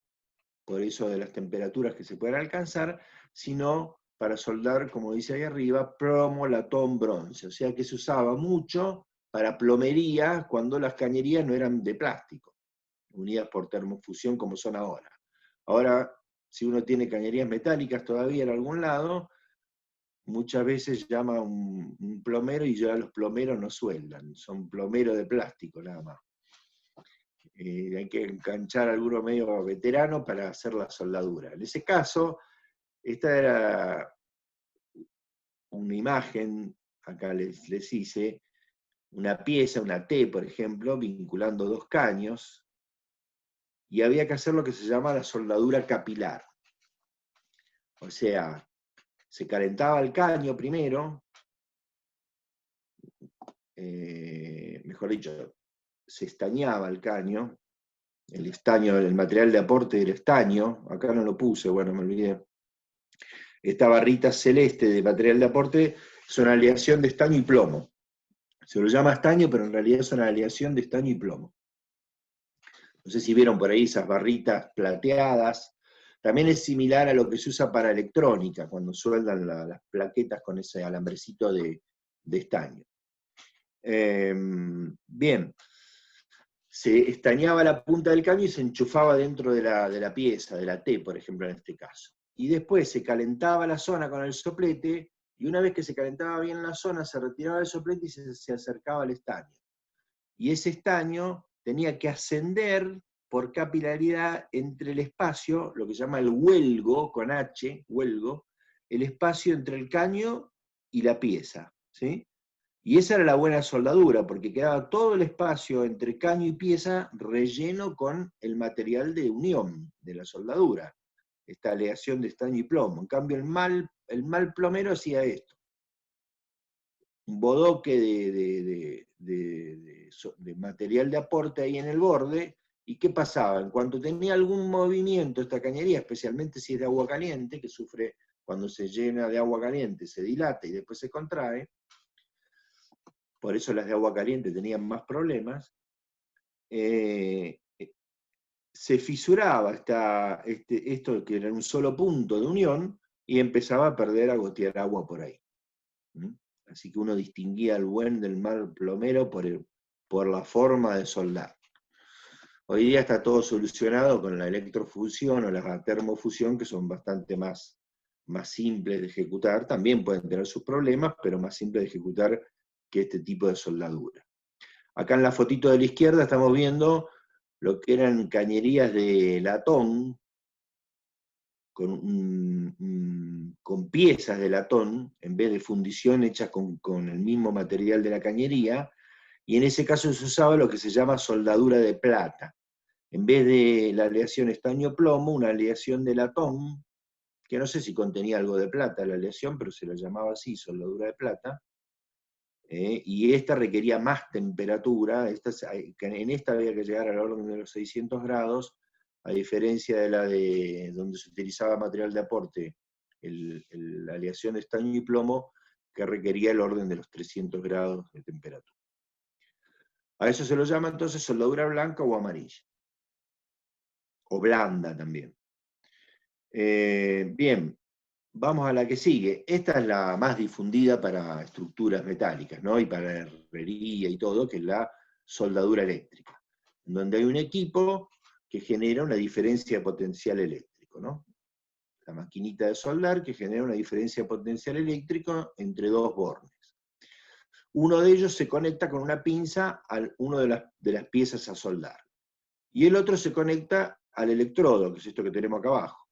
por eso de las temperaturas que se pueden alcanzar, sino para soldar, como dice ahí arriba, plomo, latón, bronce. O sea que se usaba mucho para plomería cuando las cañerías no eran de plástico, unidas por termofusión como son ahora. Ahora, si uno tiene cañerías metálicas todavía en algún lado, muchas veces llama a un plomero y ya los plomeros no sueldan, son plomeros de plástico nada más. Hay que enganchar a alguno medio veterano para hacer la soldadura. En ese caso, esta era una imagen, acá les hice, una pieza, una T, por ejemplo, vinculando dos caños, y había que hacer lo que se llama la soldadura capilar. O sea, se calentaba el caño primero, mejor dicho, se estañaba el caño, el estaño, el material de aporte del estaño, acá no lo puse, bueno, me olvidé. Esta barrita celeste de material de aporte es una aleación de estaño y plomo. Se lo llama estaño, pero en realidad es una aleación de estaño y plomo. No sé si vieron por ahí esas barritas plateadas. También es similar a lo que se usa para electrónica, cuando sueldan las plaquetas con ese alambrecito de estaño. Bien, se estañaba la punta del caño y se enchufaba dentro de la pieza, de la T, por ejemplo, en este caso. Y después se calentaba la zona con el soplete, y una vez que se calentaba bien la zona, se retiraba el soplete y se acercaba al estaño. Y ese estaño tenía que ascender por capilaridad entre el espacio, lo que se llama el huelgo, con H, huelgo, el espacio entre el caño y la pieza, ¿sí? Y esa era la buena soldadura, porque quedaba todo el espacio entre caño y pieza relleno con el material de unión de la soldadura, esta aleación de estaño y plomo. En cambio, el mal plomero hacía esto: un bodoque de material de aporte ahí en el borde, y ¿qué pasaba? En cuanto tenía algún movimiento esta cañería, especialmente si es de agua caliente, que sufre cuando se llena de agua caliente, se dilata y después se contrae, por eso las de agua caliente tenían más problemas, se fisuraba esto que era un solo punto de unión, y empezaba a gotear agua por ahí. Así que uno distinguía al buen del mal plomero por la forma de soldar. Hoy día está todo solucionado con la electrofusión o la termofusión, que son bastante más simples de ejecutar. También pueden tener sus problemas, pero más simples de ejecutar que este tipo de soldadura. Acá en la fotito de la izquierda estamos viendo lo que eran cañerías de latón, con piezas de latón, en vez de fundición hechas con el mismo material de la cañería, y en ese caso se usaba lo que se llama soldadura de plata. En vez de la aleación estaño-plomo, una aleación de latón, que no sé si contenía algo de plata la aleación, pero se la llamaba así, soldadura de plata, y esta requería más temperatura. En esta había que llegar al orden de los 600 grados, a diferencia de la de donde se utilizaba material de aporte, la aleación de estaño y plomo, que requería el orden de los 300 grados de temperatura. A eso se lo llama entonces soldadura blanca o amarilla, o blanda también. Bien, vamos a la que sigue. Esta es la más difundida para estructuras metálicas, ¿no? Y para herrería y todo, que es la soldadura eléctrica, donde hay un equipo que genera una diferencia de potencial eléctrico, ¿no? la maquinita de soldar, que genera una diferencia potencial eléctrico entre dos bornes. Uno de ellos se conecta con una pinza a una de las piezas a soldar. Y el otro se conecta al electrodo, que es esto que tenemos acá abajo.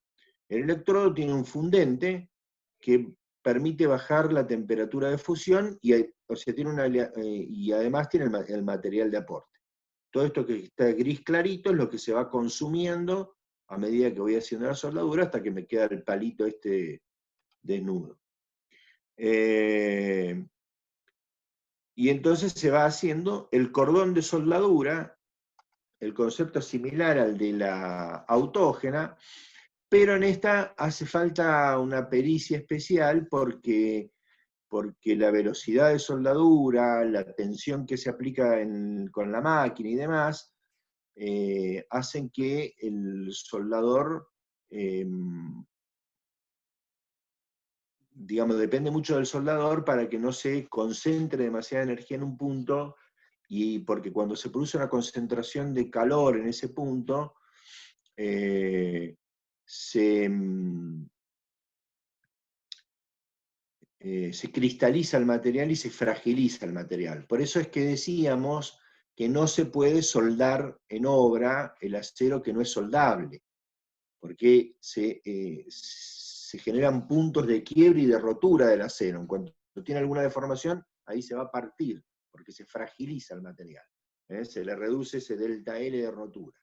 El electrodo tiene un fundente que permite bajar la temperatura de fusión y además tiene el material de aporte. Todo esto que está gris clarito es lo que se va consumiendo a medida que voy haciendo la soldadura hasta que me queda el palito este desnudo. Y entonces se va haciendo el cordón de soldadura, el concepto es similar al de la autógena, pero en esta hace falta una pericia especial porque la velocidad de soldadura, la tensión que se aplica con la máquina y demás, hacen que el soldador, digamos, depende mucho del soldador para que no se concentre demasiada energía en un punto, y porque cuando se produce una concentración de calor en ese punto, se cristaliza el material y se fragiliza el material. Por eso es que decíamos que no se puede soldar en obra el acero que no es soldable, porque se generan puntos de quiebre y de rotura del acero. En cuanto tiene alguna deformación, ahí se va a partir, porque se fragiliza el material. Se le reduce ese delta L de rotura.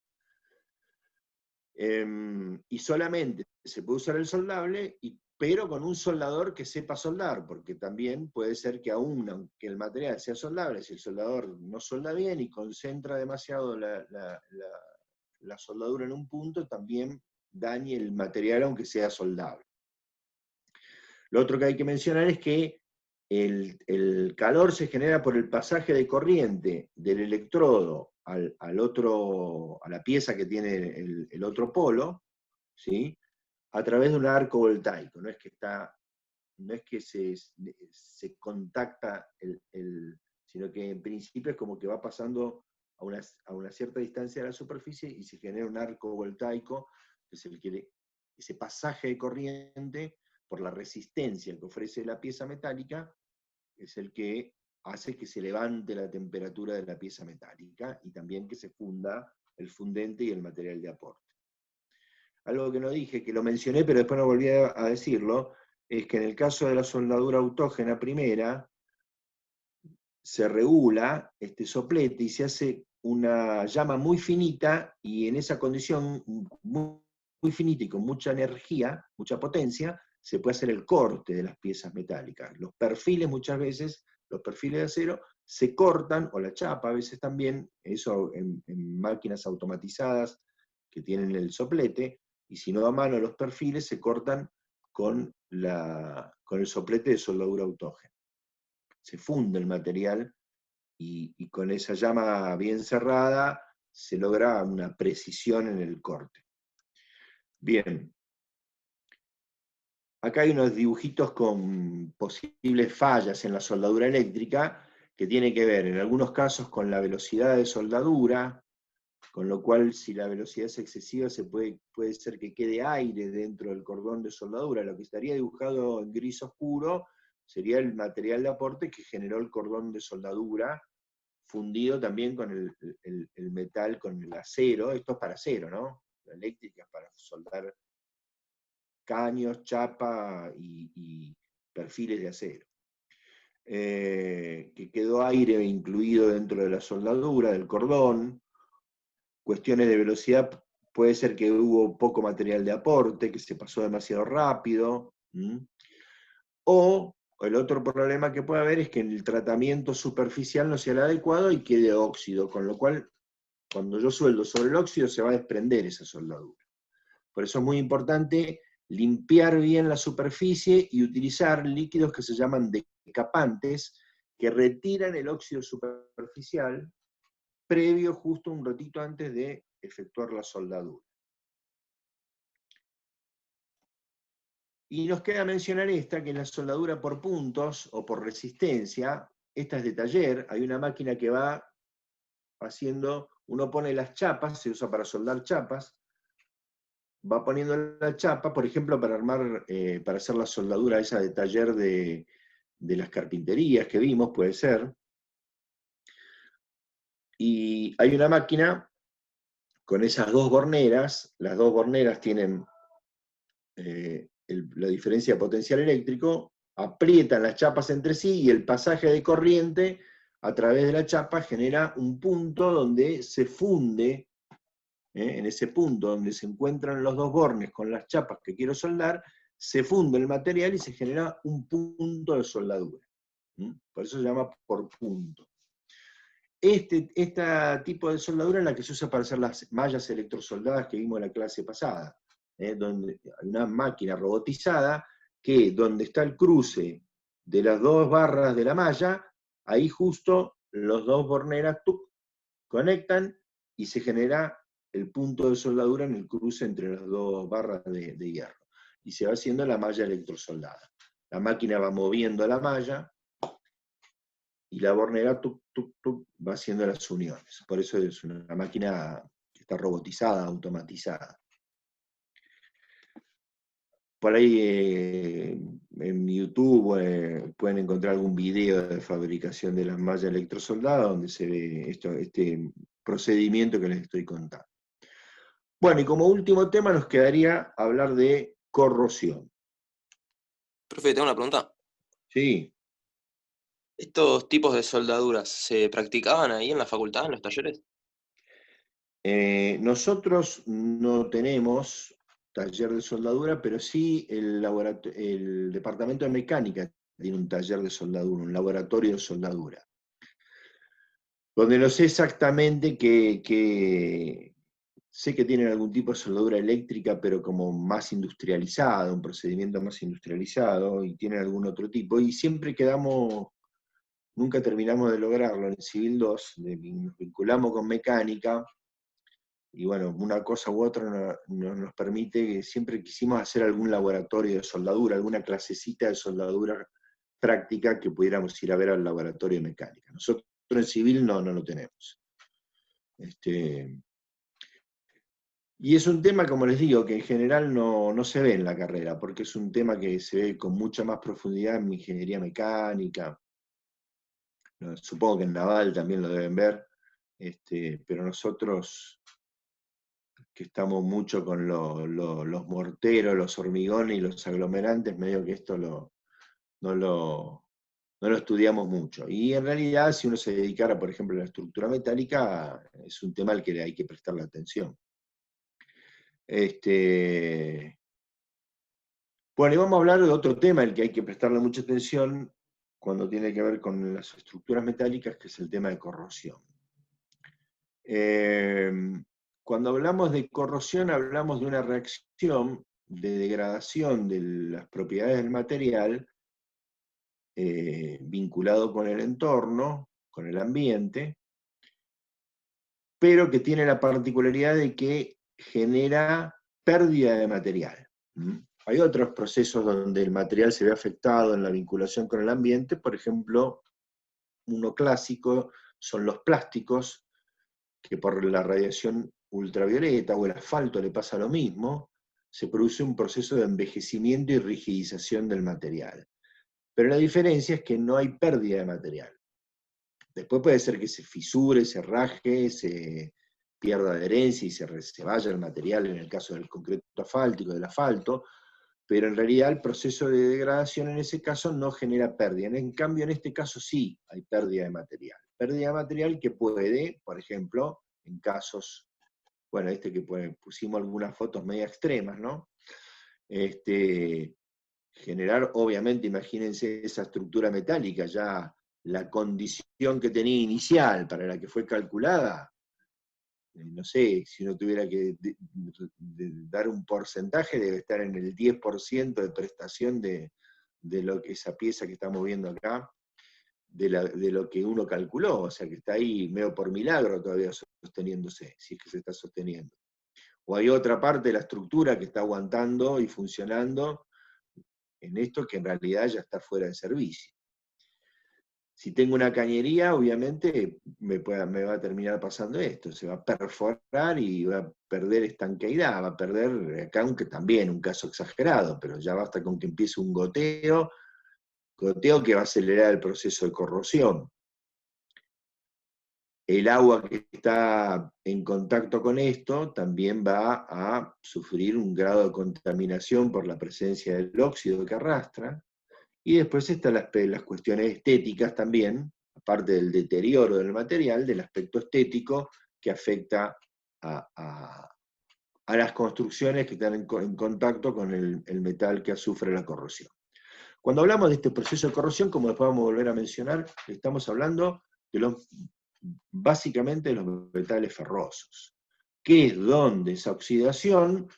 Y solamente se puede usar el soldable, pero con un soldador que sepa soldar, porque también puede ser que aunque el material sea soldable, si el soldador no solda bien y concentra demasiado la soldadura en un punto, también dañe el material aunque sea soldable. Lo otro que hay que mencionar es que el calor se genera por el pasaje de corriente del electrodo a la pieza que tiene el otro polo, ¿sí?, a través de un arco voltaico. No es que se contacta sino que en principio es como que va pasando a una cierta distancia de la superficie y se genera un arco voltaico, que es ese pasaje de corriente por la resistencia que ofrece la pieza metálica, es el que hace que se levante la temperatura de la pieza metálica y también que se funda el fundente y el material de aporte. Algo que no dije, que lo mencioné pero después no volví a decirlo, es que en el caso de la soldadura autógena primera, se regula este soplete y se hace una llama muy finita, y en esa condición muy finita y con mucha energía, mucha potencia, se puede hacer el corte de las piezas metálicas. Los perfiles muchas veces, los perfiles de acero, se cortan, o la chapa a veces también, eso en máquinas automatizadas que tienen el soplete, y si no a mano los perfiles se cortan con el soplete de soldadura autógena. Se funde el material y con esa llama bien cerrada se logra una precisión en el corte. Bien. Acá hay unos dibujitos con posibles fallas en la soldadura eléctrica, que tiene que ver en algunos casos con la velocidad de soldadura, con lo cual si la velocidad es excesiva puede ser que quede aire dentro del cordón de soldadura. Lo que estaría dibujado en gris oscuro sería el material de aporte que generó el cordón de soldadura, fundido también con el metal, con el acero. Esto es para acero, ¿no? La eléctrica es para soldar caños, chapa y perfiles de acero. Que quedó aire incluido dentro de la soldadura, del cordón. Cuestiones de velocidad, puede ser que hubo poco material de aporte, que se pasó demasiado rápido. O el otro problema que puede haber es que el tratamiento superficial no sea el adecuado y quede óxido, con lo cual cuando yo sueldo sobre el óxido se va a desprender esa soldadura. Por eso es muy importante limpiar bien la superficie y utilizar líquidos que se llaman decapantes, que retiran el óxido superficial previo, justo un ratito antes de efectuar la soldadura. Y nos queda mencionar esta, que es la soldadura por puntos o por resistencia. Esta es de taller, hay una máquina que va haciendo, uno pone las chapas, se usa para soldar chapas, va poniendo la chapa, por ejemplo, para armar, para hacer la soldadura esa de taller de las carpinterías que vimos, puede ser. Y hay una máquina con esas dos borneras, las dos borneras tienen la diferencia de potencial eléctrico, aprietan las chapas entre sí y el pasaje de corriente a través de la chapa genera un punto donde se funde, en ese punto donde se encuentran los dos bornes con las chapas que quiero soldar, se funde el material y se genera un punto de soldadura. Por eso se llama por punto. Este tipo de soldadura es la que se usa para hacer las mallas electrosoldadas que vimos en la clase pasada, donde hay una máquina robotizada que donde está el cruce de las dos barras de la malla, ahí justo los dos borneras conectan y se genera el punto de soldadura en el cruce entre las dos barras de hierro. Y se va haciendo la malla electrosoldada. La máquina va moviendo la malla, y la bornera va haciendo las uniones. Por eso es una máquina que está robotizada, automatizada. Por ahí en YouTube pueden encontrar algún video de fabricación de las mallas electrosoldadas donde se ve este procedimiento que les estoy contando. Bueno, y como último tema nos quedaría hablar de corrosión. Profe, tengo una pregunta. Sí. ¿Estos tipos de soldaduras se practicaban ahí en la facultad, en los talleres? Nosotros no tenemos taller de soldadura, pero sí el departamento de mecánica tiene un taller de soldadura, un laboratorio de soldadura, donde no sé exactamente sé que tienen algún tipo de soldadura eléctrica, pero como más industrializado, un procedimiento más industrializado, y tienen algún otro tipo, y siempre nunca terminamos de lograrlo. En Civil 2 nos vinculamos con mecánica, y bueno, una cosa u otra nos permite que siempre quisimos hacer algún laboratorio de soldadura, alguna clasecita de soldadura práctica que pudiéramos ir a ver al laboratorio de mecánica. Nosotros en Civil no lo tenemos. Y es un tema, como les digo, que en general no se ve en la carrera, porque es un tema que se ve con mucha más profundidad en ingeniería mecánica. Supongo que en Naval también lo deben ver, pero nosotros, que estamos mucho con los morteros, los hormigones y los aglomerantes, medio que esto no lo estudiamos mucho. Y en realidad, si uno se dedicara, por ejemplo, a la estructura metálica, es un tema al que hay que prestarle atención. Bueno, y vamos a hablar de otro tema al que hay que prestarle mucha atención cuando tiene que ver con las estructuras metálicas, que es el tema de corrosión. Cuando hablamos de corrosión, hablamos de una reacción de degradación de las propiedades del material vinculado con el entorno, con el ambiente, pero que tiene la particularidad de que genera pérdida de material. Hay otros procesos donde el material se ve afectado en la vinculación con el ambiente, por ejemplo, uno clásico son los plásticos, que por la radiación ultravioleta o el asfalto le pasa lo mismo, se produce un proceso de envejecimiento y rigidización del material. Pero la diferencia es que no hay pérdida de material. Después puede ser que se fisure, se raje, se pierda adherencia y se vaya el material en el caso del concreto asfáltico, del asfalto, pero en realidad el proceso de degradación en ese caso no genera pérdida. En cambio, en este caso sí hay pérdida de material. Pérdida de material que puede, por ejemplo, en casos, bueno, que pusimos algunas fotos media extremas, ¿no? Generar, obviamente, imagínense esa estructura metálica, ya la condición que tenía inicial para la que fue calculada, no sé, si uno tuviera que dar un porcentaje, debe estar en el 10% de prestación de lo que esa pieza que estamos viendo acá, de lo que uno calculó, o sea que está ahí medio por milagro todavía sosteniéndose, si es que se está sosteniendo. O hay otra parte de la estructura que está aguantando y funcionando en esto que en realidad ya está fuera de servicio. Si tengo una cañería, obviamente me va a terminar pasando esto, se va a perforar y va a perder estanqueidad, va a perder, acá aunque también un caso exagerado, pero ya basta con que empiece un goteo que va a acelerar el proceso de corrosión. El agua que está en contacto con esto también va a sufrir un grado de contaminación por la presencia del óxido que arrastra. Y después están las cuestiones estéticas también, aparte del deterioro del material, del aspecto estético que afecta a las construcciones que están en contacto con el metal que sufre la corrosión. Cuando hablamos de este proceso de corrosión, como después vamos a volver a mencionar, estamos hablando de básicamente de los metales ferrosos, que es donde esa oxidación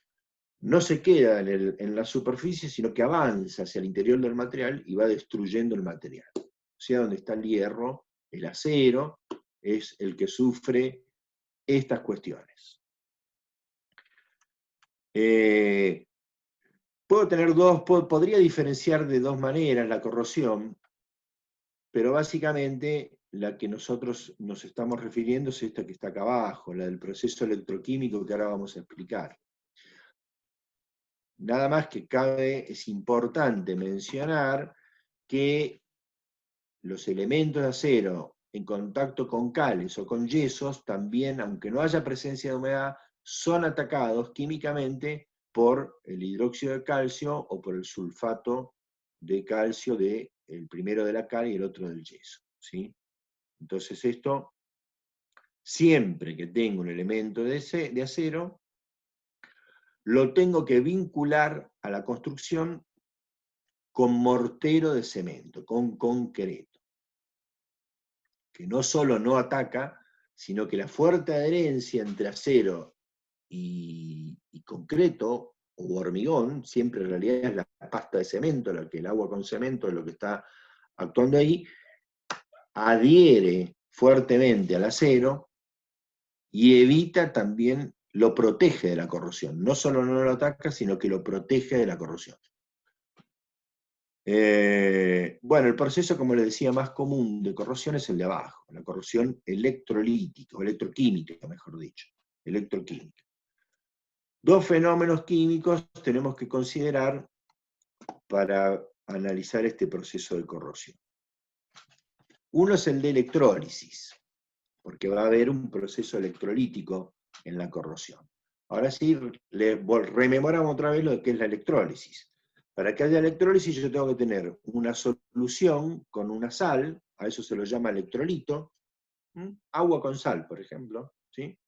no se queda en la superficie, sino que avanza hacia el interior del material y va destruyendo el material. O sea, donde está el hierro, el acero, es el que sufre estas cuestiones. Podría diferenciar de dos maneras la corrosión, pero básicamente la que nosotros nos estamos refiriendo es esta que está acá abajo, la del proceso electroquímico que ahora vamos a explicar. Nada más que es importante mencionar que los elementos de acero en contacto con cales o con yesos también, aunque no haya presencia de humedad, son atacados químicamente por el hidróxido de calcio o por el sulfato de calcio el primero de la cal y el otro del yeso, ¿sí? Entonces esto, siempre que tengo un elemento de acero, lo tengo que vincular a la construcción con mortero de cemento, con concreto, que no solo no ataca, sino que la fuerte adherencia entre acero y concreto o hormigón, siempre en realidad es la pasta de cemento, el agua con cemento es lo que está actuando ahí, adhiere fuertemente al acero y evita también, lo protege de la corrosión. No solo no lo ataca, sino que lo protege de la corrosión. Bueno, el proceso, como les decía, más común de corrosión es el de abajo, la corrosión electrolítica, o electroquímica, mejor dicho, electroquímica. Dos fenómenos químicos tenemos que considerar para analizar este proceso de corrosión. Uno es el de electrólisis, porque va a haber un proceso electrolítico en la corrosión. Ahora sí, rememoramos otra vez lo que es la electrólisis. Para que haya electrólisis yo tengo que tener una solución con una sal, a eso se lo llama electrolito, agua con sal, por ejemplo, ¿sí?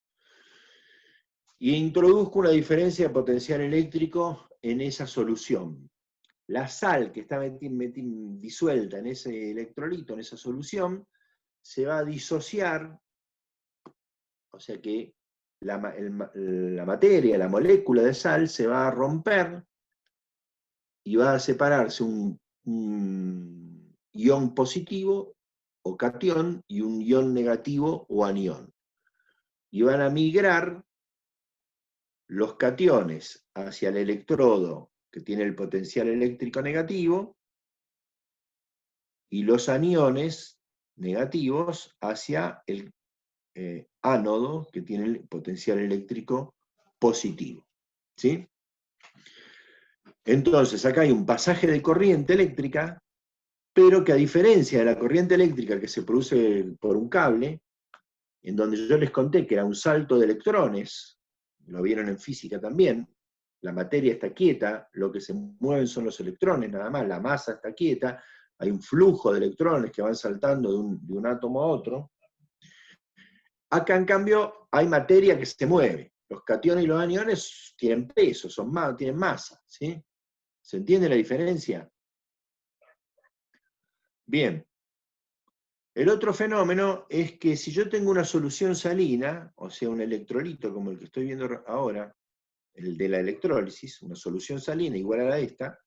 Y introduzco una diferencia de potencial eléctrico en esa solución. La sal que está disuelta en ese electrolito, en esa solución, se va a disociar, o sea que la materia, la molécula de sal se va a romper y va a separarse un ion positivo o catión y un ion negativo o anión. Y van a migrar los cationes hacia el electrodo que tiene el potencial eléctrico negativo y los aniones negativos hacia el ánodo que tiene el potencial eléctrico positivo. ¿Sí? Entonces, acá hay un pasaje de corriente eléctrica, pero que a diferencia de la corriente eléctrica que se produce por un cable, en donde yo les conté que era un salto de electrones, lo vieron en física también, la materia está quieta, lo que se mueven son los electrones nada más, la masa está quieta, hay un flujo de electrones que van saltando de un átomo a otro. Acá, en cambio, hay materia que se mueve. Los cationes y los aniones tienen peso, tienen masa, ¿sí? ¿Se entiende la diferencia? Bien. El otro fenómeno es que si yo tengo una solución salina, o sea, un electrolito como el que estoy viendo ahora, el de la electrólisis, una solución salina igual a la de esta,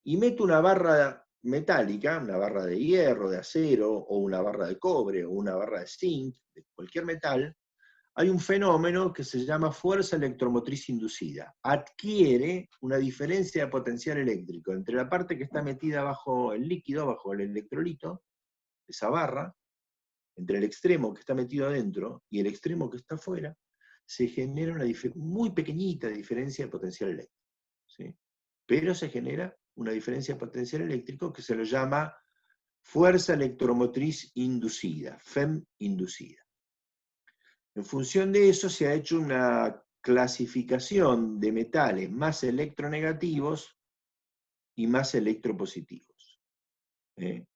y meto una barra metálica, una barra de hierro, de acero, o una barra de cobre, o una barra de zinc, de cualquier metal, hay un fenómeno que se llama fuerza electromotriz inducida. Adquiere una diferencia de potencial eléctrico entre la parte que está metida bajo el líquido, bajo el electrolito, esa barra, entre el extremo que está metido adentro y el extremo que está afuera, se genera una muy pequeñita diferencia de potencial eléctrico, ¿sí? Pero se genera una diferencia de potencial eléctrico que se lo llama fuerza electromotriz inducida, FEM inducida. En función de eso se ha hecho una clasificación de metales más electronegativos y más electropositivos. En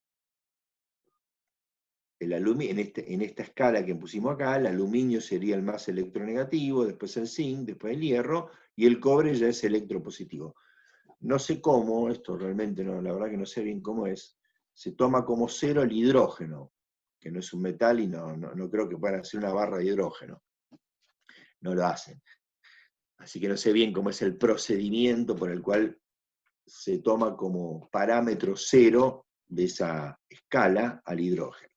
esta escala que pusimos acá, el aluminio sería el más electronegativo, después el zinc, después el hierro, y el cobre ya es electropositivo. No sé cómo, esto realmente no, la verdad que no sé bien cómo es, se toma como cero el hidrógeno, que no es un metal y no creo que puedan hacer una barra de hidrógeno. No lo hacen. Así que no sé bien cómo es el procedimiento por el cual se toma como parámetro cero de esa escala al hidrógeno.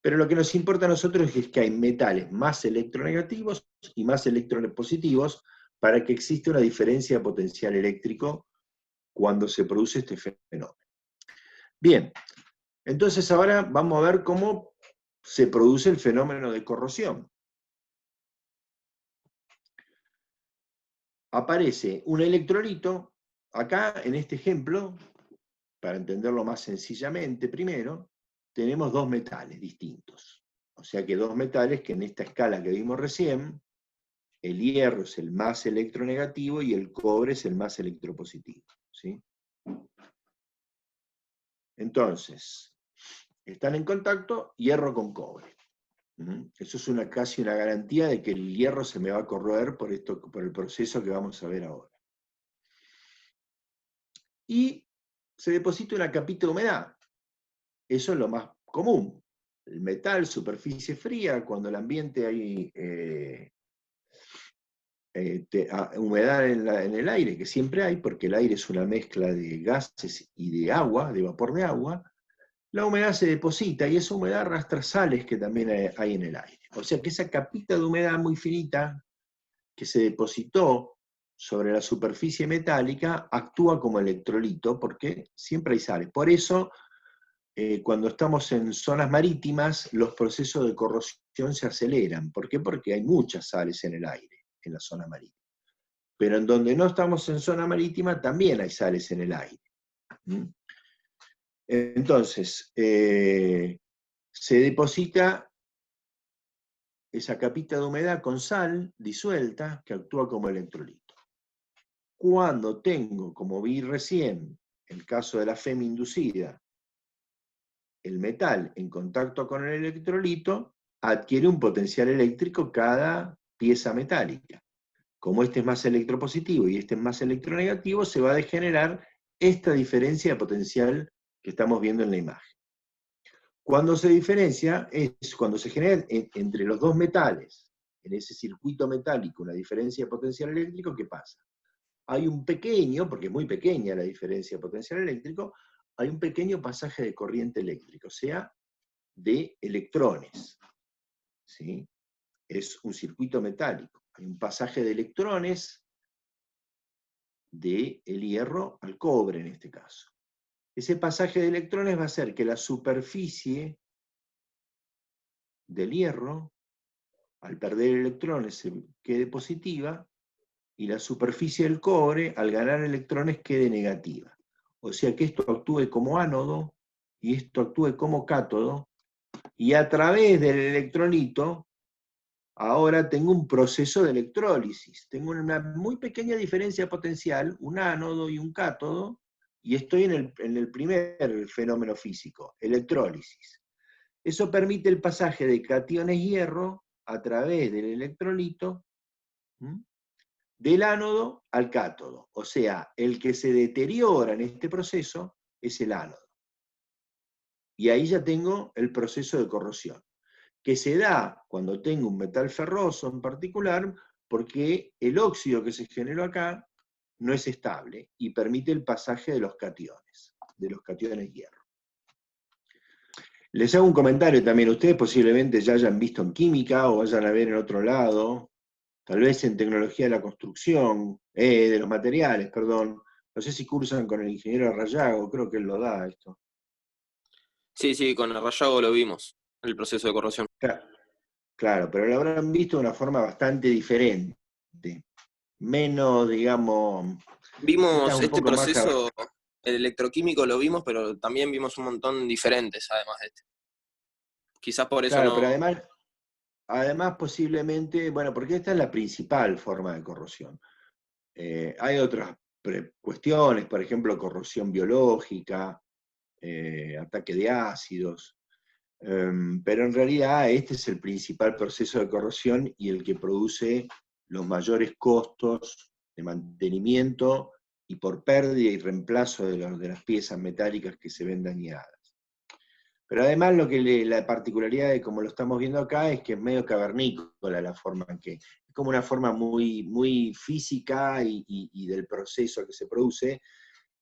Pero lo que nos importa a nosotros es que hay metales más electronegativos y más electropositivos para que exista una diferencia de potencial eléctrico cuando se produce este fenómeno. Bien, entonces ahora vamos a ver cómo se produce el fenómeno de corrosión. Aparece un electrolito, acá en este ejemplo, para entenderlo más sencillamente primero, tenemos dos metales distintos. O sea que dos metales que en esta escala que vimos recién, el hierro es el más electronegativo y el cobre es el más electropositivo, ¿sí? Entonces, están en contacto hierro con cobre. Eso es casi una garantía de que el hierro se me va a corroer por el proceso que vamos a ver ahora. Y se deposita una capita de humedad. Eso es lo más común. El metal, superficie fría, cuando el ambiente hay humedad en el aire, que siempre hay, porque el aire es una mezcla de gases y de agua, de vapor de agua, la humedad se deposita y esa humedad arrastra sales que también hay en el aire. O sea que esa capita de humedad muy finita que se depositó sobre la superficie metálica actúa como electrolito porque siempre hay sales. Por eso, cuando estamos en zonas marítimas, los procesos de corrosión se aceleran. ¿Por qué? Porque hay muchas sales en el aire, en la zona marítima. Pero en donde no estamos en zona marítima, también hay sales en el aire. Entonces, se deposita esa capita de humedad con sal disuelta que actúa como electrolito. Cuando tengo, como vi recién, el caso de la FEM inducida, el metal en contacto con el electrolito, adquiere un potencial eléctrico cada pieza metálica. Como este es más electropositivo y este es más electronegativo, se va a degenerar esta diferencia de potencial que estamos viendo en la imagen. Cuando se diferencia, es cuando se genera entre los dos metales, en ese circuito metálico, una diferencia de potencial eléctrico, ¿qué pasa? Hay un pequeño, porque es muy pequeña la diferencia de potencial eléctrico, hay un pequeño pasaje de corriente eléctrica, o sea, de electrones. ¿Sí? Es un circuito metálico. Hay un pasaje de electrones del hierro al cobre en este caso. Ese pasaje de electrones va a hacer que la superficie del hierro, al perder electrones, se quede positiva, y la superficie del cobre, al ganar electrones, quede negativa. O sea que esto actúe como ánodo, y esto actúe como cátodo, y a través del electrolito, ahora tengo un proceso de electrólisis. Tengo una muy pequeña diferencia potencial, un ánodo y un cátodo, y estoy en el primer fenómeno físico, electrólisis. Eso permite el pasaje de cationes hierro a través del electrolito, del ánodo al cátodo. O sea, el que se deteriora en este proceso es el ánodo. Y ahí ya tengo el proceso de corrosión, que se da cuando tengo un metal ferroso en particular, porque el óxido que se generó acá no es estable y permite el pasaje de los cationes hierro. Les hago un comentario también. Ustedes posiblemente ya hayan visto en química o vayan a ver en otro lado, tal vez en tecnología de la construcción, de los materiales, perdón. No sé si cursan con el ingeniero Rayago, creo que él lo da esto. Sí, sí, con el rayado lo vimos, el proceso de corrosión. Claro, pero lo habrán visto de una forma bastante diferente. Menos, digamos, esta es Vimos un este poco más... proceso, el electroquímico lo vimos, pero también vimos un montón diferentes, además de este. Quizás por eso Claro, pero no... además posiblemente, bueno, porque esta es la principal forma de corrosión. Hay otras cuestiones, por ejemplo, corrosión biológica, ataque de ácidos, pero en realidad este es el principal proceso de corrosión y el que produce los mayores costos de mantenimiento y por pérdida y reemplazo de las piezas metálicas que se ven dañadas. Pero además la particularidad de como lo estamos viendo acá es que es medio cavernícola la forma en que, es como una forma muy, muy física y del proceso que se produce,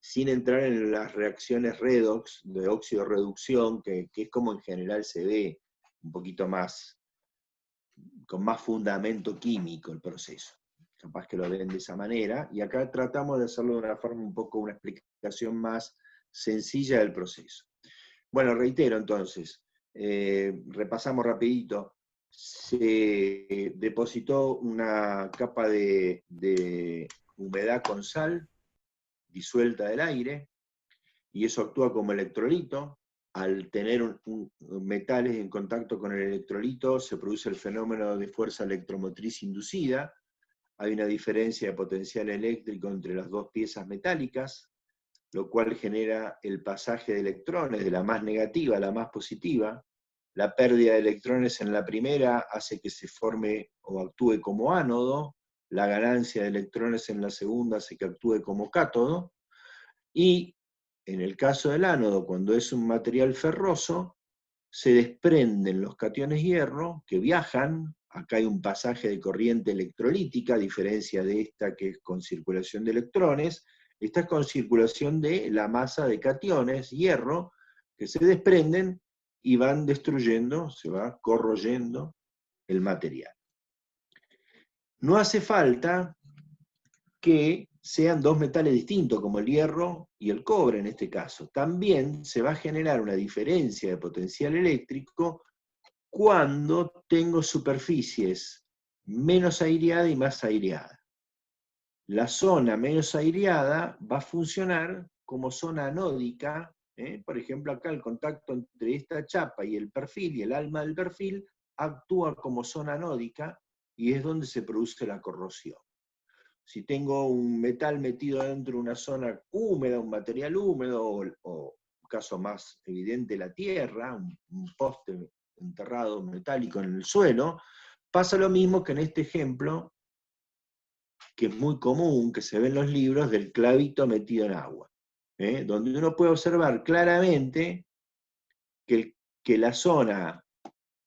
sin entrar en las reacciones redox, de óxido-reducción, que es como en general se ve un poquito más, con más fundamento químico el proceso. Capaz que lo ven de esa manera, y acá tratamos de hacerlo de una forma un poco, una explicación más sencilla del proceso. Bueno, reitero entonces, repasamos rapidito. Se depositó una capa de humedad con sal disuelta del aire, y eso actúa como electrolito. Al tener metales en contacto con el electrolito, se produce el fenómeno de fuerza electromotriz inducida. Hay una diferencia de potencial eléctrico entre las dos piezas metálicas, lo cual genera el pasaje de electrones de la más negativa a la más positiva. La pérdida de electrones en la primera hace que se forme o actúe como ánodo, la ganancia de electrones en la segunda hace que actúe como cátodo, y en el caso del ánodo, cuando es un material ferroso, se desprenden los cationes hierro que viajan. Acá hay un pasaje de corriente electrolítica, a diferencia de esta que es con circulación de electrones. Esta es con circulación de la masa de cationes, hierro, que se desprenden y van destruyendo, se va corroyendo el material. No hace falta que sean dos metales distintos, como el hierro y el cobre en este caso. También se va a generar una diferencia de potencial eléctrico cuando tengo superficies menos aireada y más aireada. La zona menos aireada va a funcionar como zona anódica. Por ejemplo, acá el contacto entre esta chapa y el perfil, y el alma del perfil, actúa como zona anódica y es donde se produce la corrosión. Si tengo un metal metido dentro de una zona húmeda, un material húmedo, o un caso más evidente, la tierra, un poste enterrado metálico en el suelo, pasa lo mismo que en este ejemplo, que es muy común, que se ve en los libros, del clavito metido en agua, donde uno puede observar claramente que la zona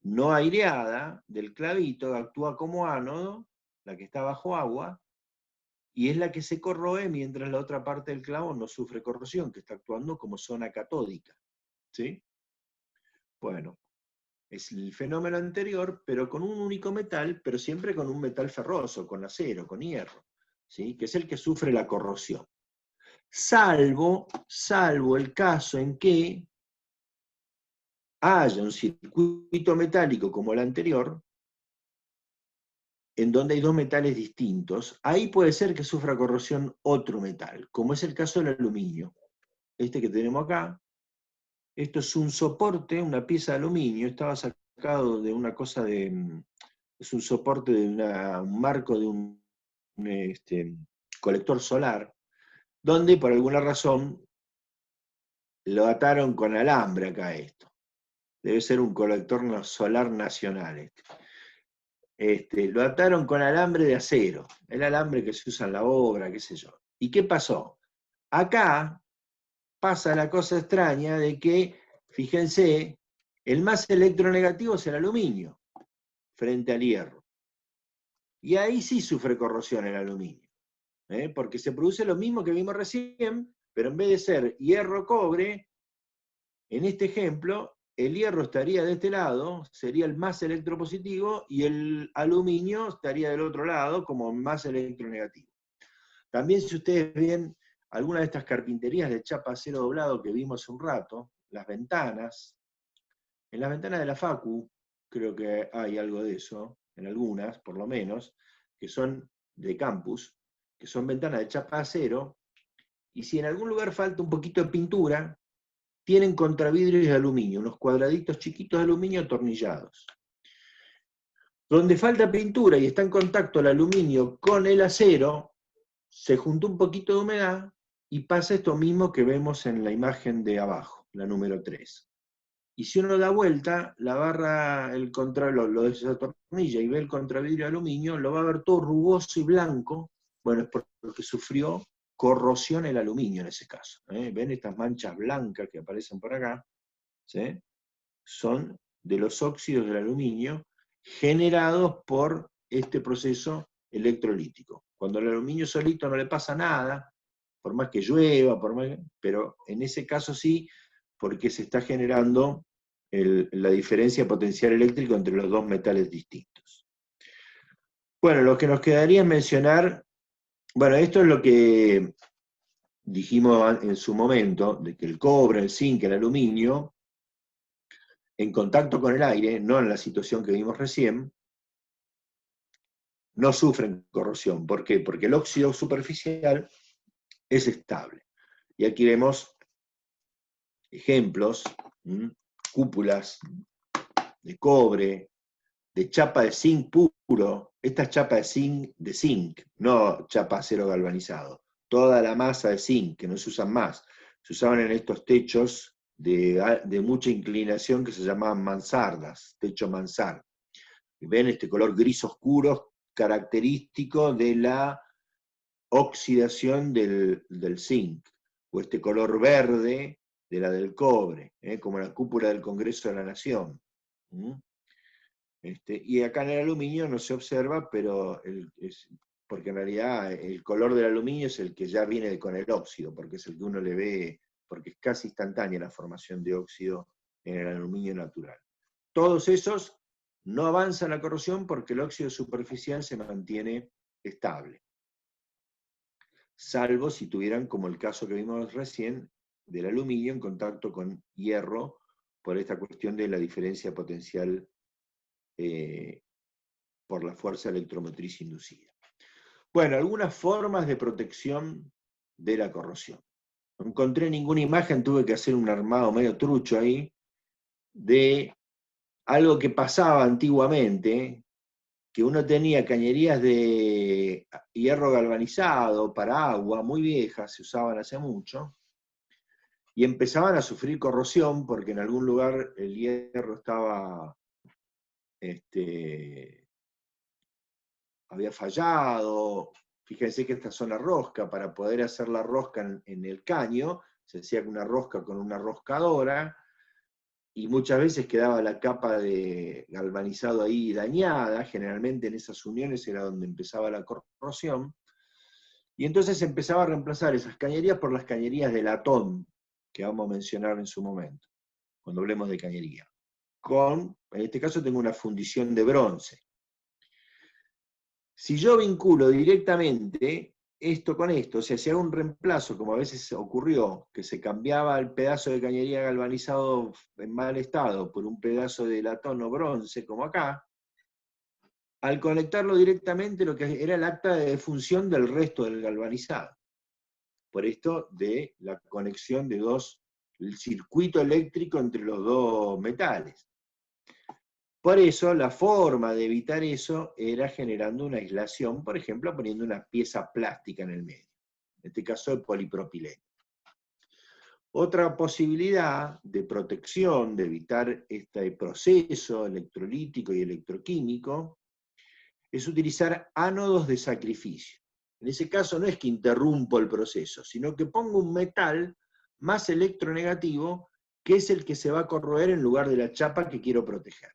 no aireada del clavito actúa como ánodo, la que está bajo agua, y es la que se corroe mientras la otra parte del clavo no sufre corrosión, que está actuando como zona catódica. ¿Sí? Bueno, es el fenómeno anterior, pero con un único metal, pero siempre con un metal ferroso, con acero, con hierro, ¿sí? Que es el que sufre la corrosión. Salvo el caso en que haya un circuito metálico como el anterior, en donde hay dos metales distintos, ahí puede ser que sufra corrosión otro metal, como es el caso del aluminio. Este que tenemos acá, esto es un soporte, una pieza de aluminio, estaba sacado de una cosa es un soporte de un marco de un colector solar, donde por alguna razón lo ataron con alambre acá esto. Debe ser un colector solar nacional lo ataron con alambre de acero, el alambre que se usa en la obra, qué sé yo. ¿Y qué pasó? Acá pasa la cosa extraña de que, fíjense, el más electronegativo es el aluminio, frente al hierro. Y ahí sí sufre corrosión el aluminio, porque se produce lo mismo que vimos recién, pero en vez de ser hierro-cobre, en este ejemplo, el hierro estaría de este lado, sería el más electropositivo, y el aluminio estaría del otro lado como más electronegativo. También, si ustedes ven alguna de estas carpinterías de chapa acero doblado que vimos hace un rato, las ventanas, En las ventanas de la Facu, creo que hay algo de eso, en algunas, por lo menos, que son de campus, que son ventanas de chapa de acero, y si en algún lugar falta un poquito de pintura, tienen contravidrios de aluminio, unos cuadraditos chiquitos de aluminio atornillados. Donde falta pintura y está en contacto el aluminio con el acero, se juntó un poquito de humedad y pasa esto mismo que vemos en la imagen de abajo, la número 3. Y si uno da vuelta, la barra, lo desatornilla y ve el contravidrio de aluminio, lo va a ver todo rugoso y blanco. Bueno, es porque sufrió corrosión el aluminio en ese caso. ¿Ven estas manchas blancas que aparecen por acá? ¿Sí? Son de los óxidos del aluminio generados por este proceso electrolítico. Cuando el aluminio solito no le pasa nada, por más que llueva, pero en ese caso sí, porque se está generando la diferencia potencial eléctrico entre los dos metales distintos. Bueno, lo que nos quedaría es mencionar, bueno, esto es lo que dijimos en su momento, de que el cobre, el zinc, el aluminio, en contacto con el aire, no en la situación que vimos recién, no sufren corrosión. ¿Por qué? Porque el óxido superficial es estable. Y aquí vemos ejemplos, cúpulas de cobre, de chapa de zinc puro. Esta es chapa de zinc, no chapa acero galvanizado. Toda la masa de zinc, que no se usan más, se usaban en estos techos de mucha inclinación que se llamaban mansardas, techo mansard. ¿Ven este color gris oscuro característico de la oxidación del zinc? O este color verde de la del cobre, como la cúpula del Congreso de la Nación. Y acá en el aluminio no se observa, pero porque en realidad el color del aluminio es el que ya viene con el óxido, porque es el que uno le ve, porque es casi instantánea la formación de óxido en el aluminio natural. Todos esos no avanzan la corrosión porque el óxido superficial se mantiene estable, salvo si tuvieran, como el caso que vimos recién, del aluminio en contacto con hierro, por esta cuestión de la diferencia potencial por la fuerza electromotriz inducida. Bueno, algunas formas de protección de la corrosión. No encontré ninguna imagen, tuve que hacer un armado medio trucho ahí, de algo que pasaba antiguamente, que uno tenía cañerías de hierro galvanizado para agua, muy viejas, se usaban hace mucho, y empezaban a sufrir corrosión porque en algún lugar el hierro estaba había fallado. Fíjense que esta zona rosca, para poder hacer la rosca en el caño, se hacía una rosca con una roscadora, y muchas veces quedaba la capa de galvanizado ahí dañada. Generalmente en esas uniones era donde empezaba la corrosión, y entonces se empezaba a reemplazar esas cañerías por las cañerías de latón, que vamos a mencionar en su momento, cuando hablemos de cañería. En este caso tengo una fundición de bronce. Si yo vinculo directamente esto con esto, o sea, si hago un reemplazo, como a veces ocurrió, que se cambiaba el pedazo de cañería galvanizado en mal estado por un pedazo de latón o bronce, como acá, al conectarlo directamente lo que era el acta de defunción del resto del galvanizado. Por esto de la conexión de el circuito eléctrico entre los dos metales. Por eso, la forma de evitar eso era generando una aislación, por ejemplo, poniendo una pieza plástica en el medio, en este caso de polipropileno. Otra posibilidad de protección, de evitar este proceso electrolítico y electroquímico, es utilizar ánodos de sacrificio. En ese caso no es que interrumpo el proceso, sino que pongo un metal más electronegativo, que es el que se va a corroer en lugar de la chapa que quiero proteger.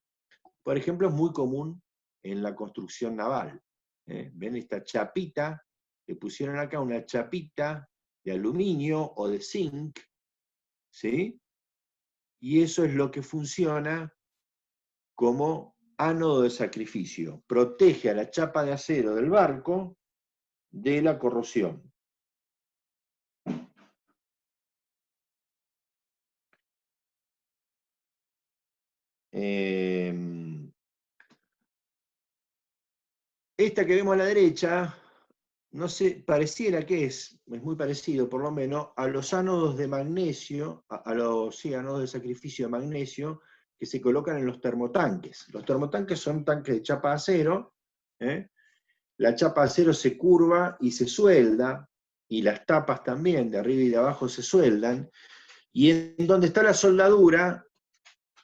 Por ejemplo, es muy común en la construcción naval. ¿Ven esta chapita? Le pusieron acá una chapita de aluminio o de zinc, ¿sí? Y eso es lo que funciona como ánodo de sacrificio. Protege a la chapa de acero del barco de la corrosión. Esta que vemos a la derecha, no sé, pareciera que es muy parecido, por lo menos, a los ánodos de magnesio, sí, ánodos de sacrificio de magnesio, que se colocan en los termotanques. Los termotanques son tanques de chapa de acero, ¿eh? La chapa de acero se curva y se suelda, y las tapas también, de arriba y de abajo, se sueldan, y en donde está la soldadura,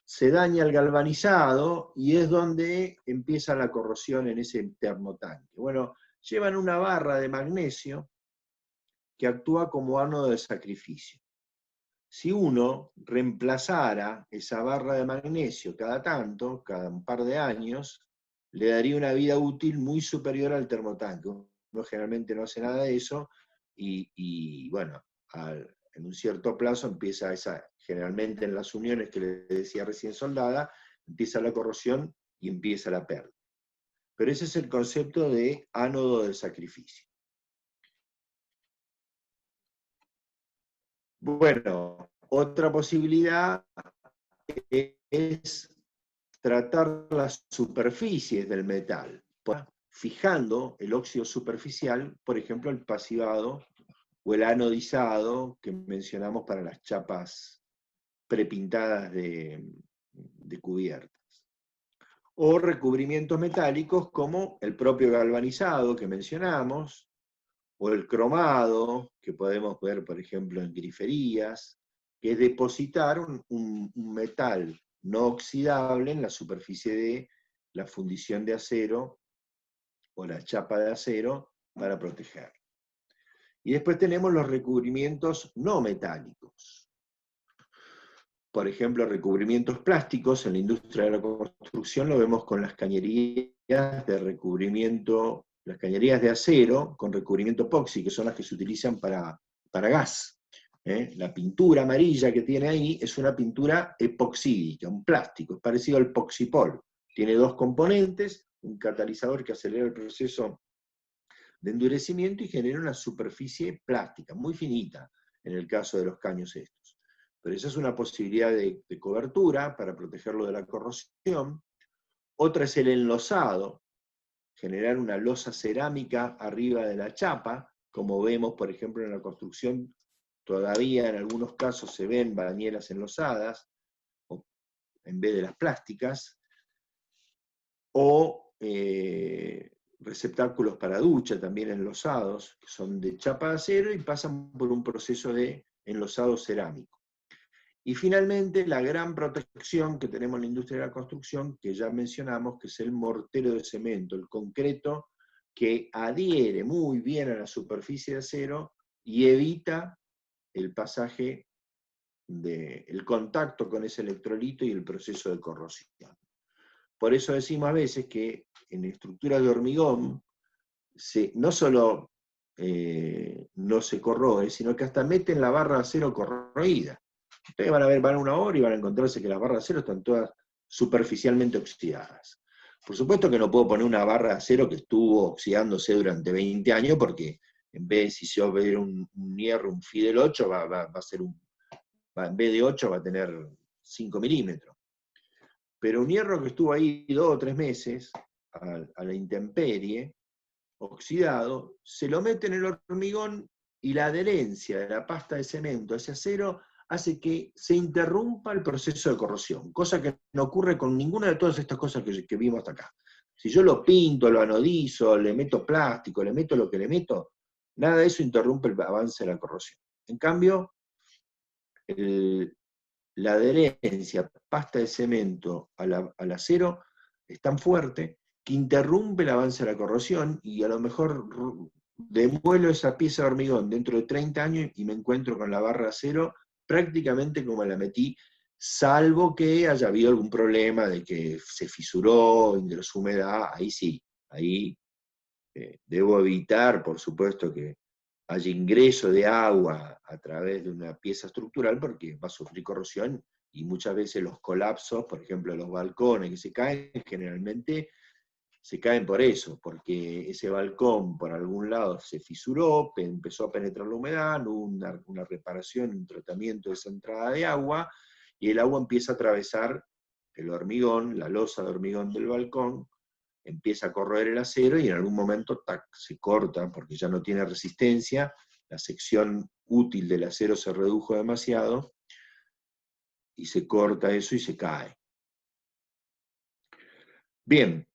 se daña el galvanizado, y es donde empieza la corrosión en ese termotanque. Bueno, llevan una barra de magnesio que actúa como ánodo de sacrificio. Si uno reemplazara esa barra de magnesio cada tanto, cada un par de años, le daría una vida útil muy superior al termotanque. Uno generalmente no hace nada de eso, y bueno, en un cierto plazo empieza generalmente en las uniones que le decía recién soldada, empieza la corrosión y empieza la pérdida. Pero ese es el concepto de ánodo de sacrificio. Bueno, otra posibilidad es tratar las superficies del metal, fijando el óxido superficial, por ejemplo, el pasivado o el anodizado que mencionamos para las chapas prepintadas de cubiertas. O recubrimientos metálicos como el propio galvanizado que mencionamos, o el cromado, que podemos ver, por ejemplo, en griferías, que es depositar un metal no oxidable en la superficie de la fundición de acero o la chapa de acero para proteger. Y después tenemos los recubrimientos no metálicos. Por ejemplo, recubrimientos plásticos en la industria de la construcción lo vemos con las cañerías de recubrimiento, las cañerías de acero con recubrimiento epoxi, que son las que se utilizan para gas. La pintura amarilla que tiene ahí es una pintura epoxídica, un plástico, es parecido al poxipol. Tiene dos componentes, un catalizador que acelera el proceso de endurecimiento y genera una superficie plástica, muy finita, en el caso de los caños estos. Pero esa es una posibilidad de cobertura para protegerlo de la corrosión. Otra es el enlosado, generar una losa cerámica arriba de la chapa, como vemos, por ejemplo, en la construcción, todavía en algunos casos se ven bañeras enlosadas, en vez de las plásticas, o receptáculos para ducha también enlosados, que son de chapa de acero y pasan por un proceso de enlosado cerámico. Y finalmente, la gran protección que tenemos en la industria de la construcción, que ya mencionamos, que es el mortero de cemento, el concreto que adhiere muy bien a la superficie de acero y evita el pasaje el contacto con ese electrolito y el proceso de corrosión. Por eso decimos a veces que en estructuras de hormigón no solo no se corroe, sino que hasta meten la barra de acero corroída. Ustedes van a una obra y van a encontrarse que las barras de acero están todas superficialmente oxidadas. Por supuesto que no puedo poner una barra de acero que estuvo oxidándose durante 20 años, porque en vez, si yo veo un hierro, un Fidel 8, va a ser en vez de 8 va a tener 5 milímetros. Pero un hierro que estuvo ahí 2 o 3 meses, a la intemperie, oxidado, se lo mete en el hormigón y la adherencia de la pasta de cemento a ese acero hace que se interrumpa el proceso de corrosión, cosa que no ocurre con ninguna de todas estas cosas que vimos hasta acá. Si yo lo pinto, lo anodizo, le meto plástico, le meto lo que le meto, nada de eso interrumpe el avance de la corrosión. En cambio, la adherencia pasta de cemento al acero es tan fuerte que interrumpe el avance de la corrosión, y a lo mejor demuelo esa pieza de hormigón dentro de 30 años y me encuentro con la barra de acero prácticamente como la metí, salvo que haya habido algún problema de que se fisuró, ingresó humedad, ahí sí, ahí debo evitar, por supuesto, que haya ingreso de agua a través de una pieza estructural, porque va a sufrir corrosión, y muchas veces los colapsos, por ejemplo, los balcones que se caen, generalmente se caen por eso, porque ese balcón por algún lado se fisuró, empezó a penetrar la humedad, no hubo una reparación, un tratamiento de esa entrada de agua, y el agua empieza a atravesar el hormigón, la losa de hormigón del balcón, empieza a corroer el acero y en algún momento tac, se corta porque ya no tiene resistencia, la sección útil del acero se redujo demasiado y se corta eso y se cae. Bien,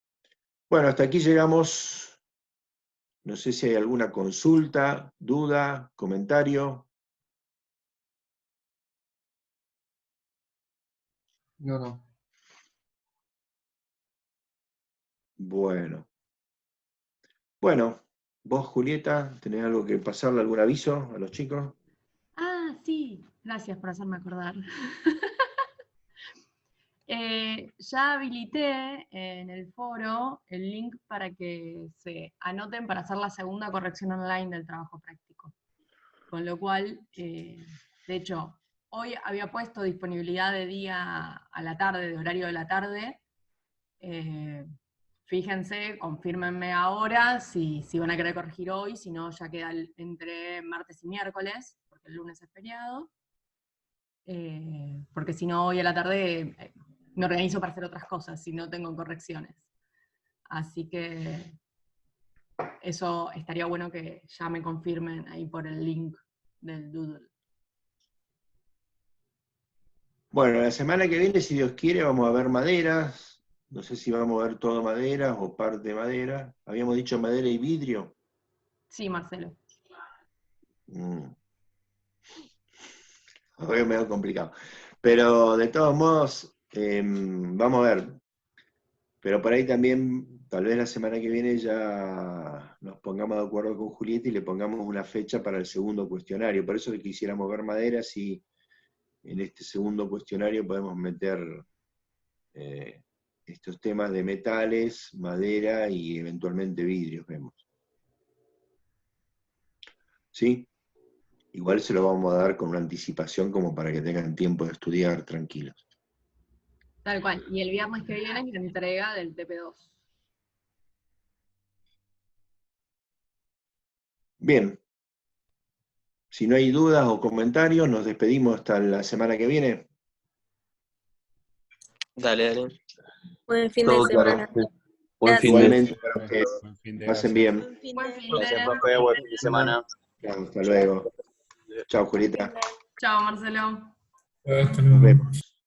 bueno, hasta aquí llegamos. No sé si hay alguna consulta, duda, comentario. No. Bueno, vos, Julieta, ¿tenés algo que pasarle, algún aviso a los chicos? Ah, sí, gracias por hacerme acordar. Ya habilité en el foro el link para que se anoten para hacer la segunda corrección online del trabajo práctico. Con lo cual, de hecho, hoy había puesto disponibilidad de día a la tarde, de horario de la tarde. Fíjense, confírmenme ahora si van a querer corregir hoy, si no ya queda entre martes y miércoles, porque el lunes es feriado. Porque si no, hoy a la tarde me organizo para hacer otras cosas, si no tengo correcciones. Así que eso estaría bueno que ya me confirmen ahí por el link del Doodle. Bueno, la semana que viene, si Dios quiere, vamos a ver maderas. No sé si vamos a ver todo maderas o parte de madera. Habíamos dicho madera y vidrio. Sí, Marcelo. Hoy es medio complicado. Pero de todos modos, vamos a ver. Pero por ahí también, tal vez la semana que viene ya nos pongamos de acuerdo con Julieta y le pongamos una fecha para el segundo cuestionario. Por eso quisiéramos ver maderas y en este segundo cuestionario podemos meter estos temas de metales, madera y eventualmente vidrios, vemos. ¿Sí? Igual se lo vamos a dar con una anticipación como para que tengan tiempo de estudiar tranquilos. Tal cual. Y el viernes que viene es la entrega del TP2. Bien. Si no hay dudas o comentarios, nos despedimos hasta la semana que viene. Dale. Buen fin Todo de claro. semana. Buen fin Igualmente para ustedes. Buen fin de Pasen gracias. bien. Buen fin Gracias, de... profe. Buen fin de semana. Chao, hasta luego. Chao, Julieta. Chao, Marcelo. Hasta Nos luego. vemos.